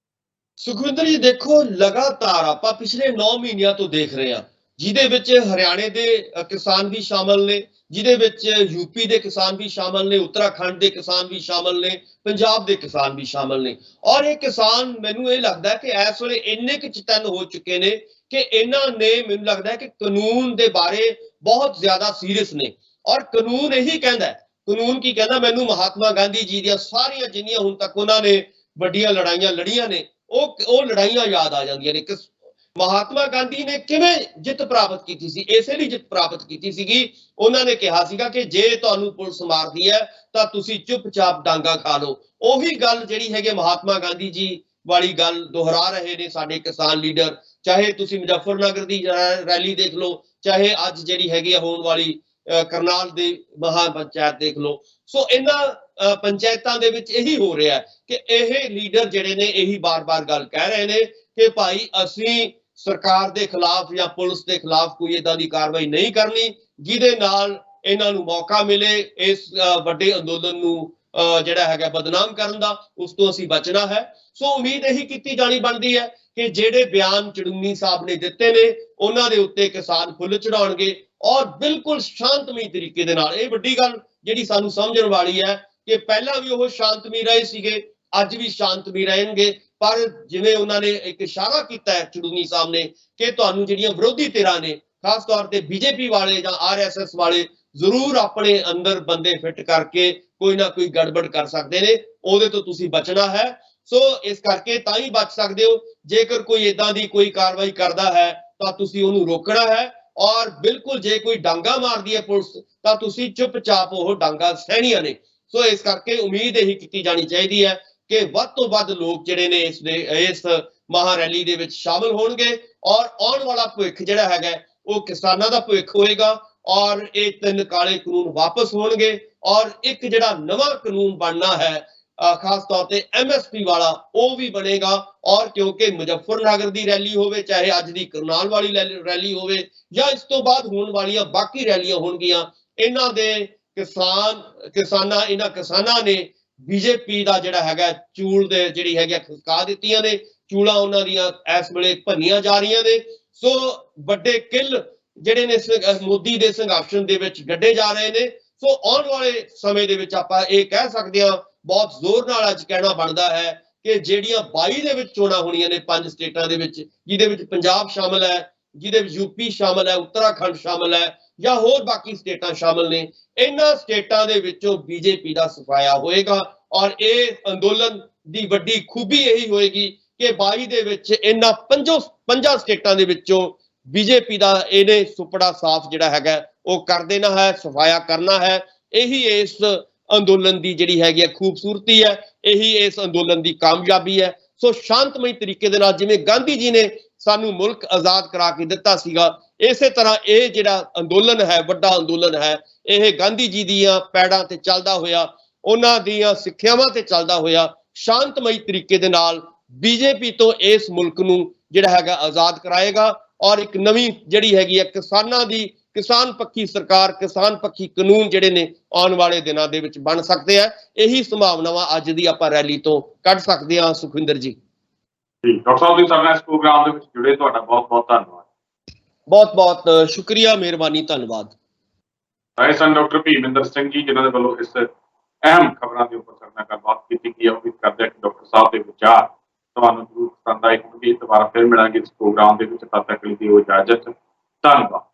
ਸੁਖਵਿੰਦਰ ਜੀ ਦੇਖੋ, ਲਗਾਤਾਰ ਆਪਾਂ ਪਿਛਲੇ 9 ਮਹੀਨਿਆਂ ਤੋਂ ਦੇਖ ਰਹੇ ਹਾਂ, ਜਿਹਦੇ ਵਿੱਚ ਹਰਿਆਣੇ ਦੇ ਕਿਸਾਨ ਵੀ ਸ਼ਾਮਲ ਨੇ, ਜਿਹਦੇ ਵਿੱਚ ਯੂਪੀ ਦੇ ਕਿਸਾਨ ਵੀ ਸ਼ਾਮਲ ਨੇ, ਉੱਤਰਾਖੰਡ ਦੇ ਕਿਸਾਨ ਵੀ ਸ਼ਾਮਲ ਨੇ, ਪੰਜਾਬ ਦੇ ਕਿਸਾਨ ਵੀ ਸ਼ਾਮਲ ਨੇ। ਔਰ ਇਹ ਕਿਸਾਨ ਮੈਨੂੰ ਇਹ ਲੱਗਦਾ ਕਿ ਇਸ ਵੇਲੇ ਇੰਨੇ ਕੁ ਚਤੰਨ ਹੋ ਚੁੱਕੇ ਨੇ ਕਿ ਇਹਨਾਂ ਨੇ ਮੈਨੂੰ ਲੱਗਦਾ ਹੈ ਕਿ ਕਾਨੂੰਨ ਦੇ ਬਾਰੇ ਬਹੁਤ ਜ਼ਿਆਦਾ ਸੀਰੀਅਸ ਨੇ। ਔਰ ਕਾਨੂੰਨ ਇਹੀ ਕਹਿੰਦਾ, ਕਾਨੂੰਨ ਕੀ ਕਹਿੰਦਾ, ਮੈਨੂੰ ਮਹਾਤਮਾ ਗਾਂਧੀ ਜੀ ਦੀਆਂ ਸਾਰੀਆਂ ਜਿੰਨੀਆਂ ਹੁਣ ਤੱਕ ਉਹਨਾਂ ਨੇ ਵੱਡੀਆਂ ਲੜਾਈਆਂ ਲੜੀਆਂ ਨੇ ਉਹ ਲੜਾਈਆਂ ਯਾਦ ਆ ਜਾਂਦੀਆਂ ਨੇ। ਮਹਾਤਮਾ ਗਾਂਧੀ ਨੇ ਕਿਵੇਂ ਜਿੱਤ ਪ੍ਰਾਪਤ ਕੀਤੀ ਸੀ, ਇਸੇ ਲਈ ਜਿੱਤ ਪ੍ਰਾਪਤ ਕੀਤੀ ਸੀਗੀ। ਉਹਨਾਂ ਨੇ ਕਿਹਾ ਸੀਗਾ ਕਿ ਜੇ ਤੁਹਾਨੂੰ ਪੁਲਿਸ ਮਾਰਦੀ ਹੈ ਤਾਂ ਤੁਸੀਂ ਚੁੱਪਚਾਪ ਡਾਂਗਾ ਖਾ ਲਓ। ਉਹੀ ਗੱਲ ਜਿਹੜੀ ਹੈਗੀ ਮਹਾਤਮਾ ਗਾਂਧੀ ਜੀ ਵਾਲੀ ਗੱਲ ਦੁਹਰਾ ਰਹੇ ਨੇ ਸਾਡੇ ਕਿਸਾਨ ਲੀਡਰ। ਚਾਹੇ ਤੁਸੀਂ ਮੁਜ਼ੱਫਰਨਗਰ ਦੀ ਰੈਲੀ ਦੇਖ ਲਓ, ਚਾਹੇ ਅੱਜ ਜਿਹੜੀ ਹੈਗੀ ਹੋਣ ਵਾਲੀ ਕਰਨਾਲ ਦੇ ਮਹਾਪੰਚਾਇਤ ਦੇਖ ਲਓ। ਸੋ ਇਹਨਾਂ ਪੰਚਾਇਤਾਂ ਦੇ ਵਿੱਚ ਇਹੀ ਹੋ ਰਿਹਾ ਕਿ ਇਹ ਲੀਡਰ ਜਿਹੜੇ ਨੇ ਇਹੀ ਬਾਰ-ਬਾਰ ਗੱਲ ਕਹਿ ਰਹੇ ਨੇ ਕਿ ਭਾਈ ਅਸੀਂ ਸਰਕਾਰ ਦੇ ਖਿਲਾਫ ਜਾਂ ਪੁਲਿਸ ਦੇ ਖਿਲਾਫ ਕੋਈ ਏਦਾਂ ਦੀ ਕਾਰਵਾਈ ਨਹੀਂ ਕਰਨੀ ਜਿਹਦੇ ਨਾਲ ਇਹਨਾਂ ਨੂੰ ਮੌਕਾ ਮਿਲੇ ਇਸ ਵੱਡੇ ਅੰਦੋਲਨ ਨੂੰ ਜਿਹੜਾ ਹੈਗਾ ਬਦਨਾਮ ਕਰਨ ਦਾ। ਉਸ ਤੋਂ ਅਸੀਂ ਬਚਣਾ ਹੈ। ਸੋ ਉਮੀਦ ਇਹੀ ਕੀਤੀ ਜਾਣੀ ਬਣਦੀ ਹੈ ਕਿ ਜਿਹੜੇ ਬਿਆਨ ਚੜੂਨੀ ਸਾਹਿਬ ਨੇ ਦਿੱਤੇ ਨੇ ਉਹਨਾਂ ਦੇ ਉੱਤੇ ਕਿਸਾਨ ਫੁੱਲ ਚੜਾਉਣਗੇ ਔਰ ਬਿਲਕੁਲ ਸ਼ਾਂਤਮਈ ਤਰੀਕੇ ਦੇ ਨਾਲ। ਇਹ ਵੱਡੀ ਗੱਲ ਜਿਹੜੀ ਸਾਨੂੰ ਸਮਝਣ ਵਾਲੀ ਹੈ ਕਿ ਪਹਿਲਾਂ ਵੀ ਉਹ ਸ਼ਾਂਤਮਈ ਰਹੇ ਸੀਗੇ, ਅੱਜ ਵੀ ਸ਼ਾਂਤਮਈ ਰਹਿਣਗੇ। ਪਰ ਜਿਵੇਂ ਉਹਨਾਂ ਨੇ ਇੱਕ ਇਸ਼ਾਰਾ ਕੀਤਾ ਹੈ ਚੜੂਨੀ ਸਾਹਿਬ ਨੇ ਕਿ ਤੁਹਾਨੂੰ ਜਿਹੜੀਆਂ ਵਿਰੋਧੀ ਧਿਰਾਂ ਨੇ, ਖਾਸ ਤੌਰ ਤੇ ਬੀਜੇਪੀ ਵਾਲੇ ਜਾਂ RSS ਵਾਲੇ ਜ਼ਰੂਰ ਆਪਣੇ ਅੰਦਰ ਬੰਦੇ ਫਿੱਟ ਕਰਕੇ ਕੋਈ ਨਾ ਕੋਈ ਗੜਬੜ ਕਰ ਸਕਦੇ ਨੇ, ਉਹਦੇ ਤੋਂ ਤੁਸੀਂ ਬਚਣਾ ਹੈ। ਸੋ ਇਸ ਕਰਕੇ ਤਾਂ ਹੀ ਬਚ ਸਕਦੇ ਹੋ ਜੇਕਰ ਕੋਈ ਏਦਾਂ ਦੀ ਕੋਈ ਕਾਰਵਾਈ ਕਰਦਾ ਹੈ ਤਾਂ ਤੁਸੀਂ ਉਹਨੂੰ ਰੋਕਣਾ ਹੈ। ਔਰ ਬਿਲਕੁਲ ਜੇ ਕੋਈ ਡਾਂਗਾ ਮਾਰਦੀ ਹੈ ਪੁਲਿਸ ਤਾਂ ਤੁਸੀਂ ਚੁੱਪਚਾਪ ਉਹ ਡਾਂਗਾ ਸਹਿਣੀਆਂ ਨੇ। ਸੋ ਇਸ ਕਰਕੇ ਉਮੀਦ ਇਹੀ ਕੀਤੀ ਜਾਣੀ ਚਾਹੀਦੀ ਹੈ ਕਿ ਵੱਧ ਤੋਂ ਵੱਧ ਲੋਕ ਜਿਹੜੇ ਨੇ ਇਸ ਮਹਾ ਰੈਲੀ ਦੇ ਵਿੱਚ ਸ਼ਾਮਲ ਹੋਣਗੇ ਔਰ ਆਉਣ ਵਾਲਾ ਭਵਿੱਖ ਜਿਹੜਾ ਹੈਗਾ ਉਹ ਕਿਸਾਨਾਂ ਦਾ ਭਵਿੱਖ ਹੋਏਗਾ ਔਰ ਇਹ 3 ਕਾਲੇ ਕਾਨੂੰਨ ਵਾਪਸ ਹੋਣਗੇ ਔਰ ਇੱਕ ਜਿਹੜਾ ਨਵਾਂ ਕਾਨੂੰਨ ਬਣਨਾ ਹੈ ਖਾਸ ਤੌਰ ਤੇ MSP ਵਾਲਾ ਉਹ ਵੀ ਬਣੇਗਾ। ਔਰ ਕਿਉਂਕਿ ਮੁਜ਼ੱਫਰਨਗਰ ਦੀ ਰੈਲੀ ਹੋਵੇ ਚਾਹੇ ਅੱਜ ਦੀ ਕਰਨਾਲ ਵਾਲੀ ਰੈਲੀ ਹੋਵੇ ਜਾਂ ਇਸ ਤੋਂ ਬਾਅਦ ਹੋਣ ਵਾਲੀਆਂ ਬਾਕੀ ਰੈਲੀਆਂ ਹੋਣਗੀਆਂ, ਇਹਨਾਂ ਦੇ ਕਿਸਾਨਾਂ ਨੇ ਬੀਜੇਪੀ ਦਾ ਜਿਹੜਾ ਹੈਗਾ ਚੂਲ ਦੇ ਜਿਹੜੀ ਹੈਗਾ ਖਿਸਕਾ ਦਿੱਤੀਆਂ ਨੇ, ਚੂਲਾਂ ਉਹਨਾਂ ਦੀਆਂ ਇਸ ਵੇਲੇ ਭੰਨੀਆਂ ਜਾ ਰਹੀਆਂ ਨੇ। ਸੋ ਵੱਡੇ ਕਿੱਲ ਜਿਹੜੇ ਨੇ ਮੋਦੀ ਦੇ ਸੰਘਰਸ਼ ਦੇ ਵਿੱਚ ਗੱਡੇ ਜਾ ਰਹੇ ਨੇ। ਸੋ ਆਉਣ ਵਾਲੇ ਸਮੇਂ ਦੇ ਵਿੱਚ ਆਪਾਂ ਇਹ ਕਹਿ ਸਕਦੇ ਹਾਂ, ਬਹੁਤ ਜ਼ੋਰ ਨਾਲ ਅੱਜ ਕਹਿਣਾ ਬਣਦਾ ਹੈ ਕਿ ਜਿਹੜੀਆਂ 22 ਦੇ ਵਿੱਚ ਚੋਣਾਂ ਹੋਣੀਆਂ ਨੇ 5 ਸਟੇਟਾਂ ਦੇ ਵਿੱਚ, ਜਿਹਦੇ ਵਿੱਚ ਪੰਜਾਬ ਸ਼ਾਮਲ ਹੈ, ਜਿਹਦੇ ਵਿੱਚ UP ਸ਼ਾਮਲ ਹੈ, ਉੱਤਰਾਖੰਡ ਸ਼ਾਮਲ ਹੈ ਜਾਂ ਹੋਰ ਬਾਕੀ ਸਟੇਟਾਂ ਸ਼ਾਮਲ ਨੇ, ਇਹਨਾਂ ਸਟੇਟਾਂ ਦੇ ਵਿੱਚੋਂ ਬੀਜੇਪੀ ਦਾ ਸਫਾਇਆ ਹੋਏਗਾ। ਔਰ ਇਹ ਅੰਦੋਲਨ ਦੀ ਵੱਡੀ ਖੂਬੀ ਇਹੀ ਹੋਏਗੀ ਕਿ 22 ਦੇ ਵਿੱਚ ਇਹਨਾਂ 5 ਸਟੇਟਾਂ ਦੇ ਵਿੱਚੋਂ ਬੀਜੇਪੀ ਦਾ ਇਹਨੇ ਸੁਪੜਾ ਸਾਫ਼ ਜਿਹੜਾ ਹੈਗਾ ਉਹ ਕਰ ਦੇਣਾ ਹੈ, ਸਫਾਇਆ ਕਰਨਾ ਹੈ। ਇਹੀ ਇਸ ਅੰਦੋਲਨ ਦੀ ਜਿਹੜੀ ਹੈਗੀ ਹੈ ਖੂਬਸੂਰਤੀ ਹੈ, ਇਹੀ ਇਸ ਅੰਦੋਲਨ ਦੀ ਕਾਮਯਾਬੀ ਹੈ। ਸੋ ਸ਼ਾਂਤਮਈ ਤਰੀਕੇ ਦੇ ਨਾਲ ਜਿਵੇਂ ਗਾਂਧੀ ਜੀ ਨੇ ਸਾਨੂੰ ਮੁਲਕ ਆਜ਼ਾਦ ਕਰਾ ਕੇ ਦਿੱਤਾ ਸੀਗਾ, ਇਸੇ ਤਰ੍ਹਾਂ ਇਹ ਜਿਹੜਾ ਅੰਦੋਲਨ ਹੈ, ਵੱਡਾ ਅੰਦੋਲਨ ਹੈ, ਇਹ ਗਾਂਧੀ ਜੀ ਦੀਆਂ ਪੈੜਾਂ ਤੇ ਚੱਲਦਾ ਹੋਇਆ, ਉਹਨਾਂ ਦੀਆਂ ਸਿੱਖਿਆਵਾਂ ਤੇ ਚੱਲਦਾ ਹੋਇਆ ਸ਼ਾਂਤਮਈ ਤਰੀਕੇ ਦੇ ਨਾਲ ਬੀਜੇਪੀ ਤੋਂ ਇਸ ਮੁਲਕ ਨੂੰ ਜਿਹੜਾ ਹੈਗਾ ਆਜ਼ਾਦ ਕਰਾਏਗਾ ਔਰ ਇੱਕ ਨਵੀਂ ਜਿਹੜੀ ਹੈਗੀ ਹੈ ਕਿਸਾਨ ਪੱਖੀ ਸਰਕਾਰ, ਕਿਸਾਨ ਪੱਖੀ ਕਾਨੂੰਨ ਜਿਹੜੇ ਨੇ ਆਉਣ ਵਾਲੇ ਦਿਨਾਂ ਦੇ ਵਿੱਚ ਬਣ ਸਕਦੇ ਆ। ਇਹੀ ਸੰਭਾਵਨਾਵਾਂ ਅੱਜ ਦੀ ਆਪਾਂ ਰੈਲੀ ਤੋਂ ਕੱਢ ਸਕਦੇ ਹਾਂ। ਸੁਖਵਿੰਦਰ ਜੀ,
ਡਾਕਟਰ ਸਾਹਿਬ ਤੁਸੀਂ ਸਾਡੇ ਨਾਲ ਇਸ ਪ੍ਰੋਗਰਾਮ ਦੇ ਵਿੱਚ ਜੁੜੇ, ਤੁਹਾਡਾ ਬਹੁਤ ਬਹੁਤ ਧੰਨਵਾਦ।
ਬਹੁਤ ਬਹੁਤ ਸ਼ੁਕਰੀਆ, ਮਿਹਰਬਾਨੀ, ਧੰਨਵਾਦ।
ਆਏ ਸਨ ਡਾਕਟਰ ਭੀਮਿੰਦਰ ਸਿੰਘ ਜੀ, ਜਿਨ੍ਹਾਂ ਦੇ ਵੱਲੋਂ ਇਸ ਅਹਿਮ ਖਬਰਾਂ ਦੇ ਉੱਪਰ ਸਾਡੇ ਨਾਲ ਗੱਲਬਾਤ ਕੀਤੀ ਗਈ ਹੈ। ਉਮੀਦ ਕਰਦੇ ਹਾਂ ਕਿ ਡਾਕਟਰ ਸਾਹਿਬ ਦੇ ਵਿਚਾਰ ਤੁਹਾਨੂੰ ਜ਼ਰੂਰ ਪਸੰਦ ਆਏ ਹੋਣਗੇ। ਦੁਬਾਰਾ ਫਿਰ ਮਿਲਾਂਗੇ ਇਸ ਪ੍ਰੋਗਰਾਮ ਦੇ ਵਿੱਚ, ਤਦ ਤੱਕ ਲਈ ਦਿਓ ਇਜਾਜ਼ਤ। ਧੰਨਵਾਦ।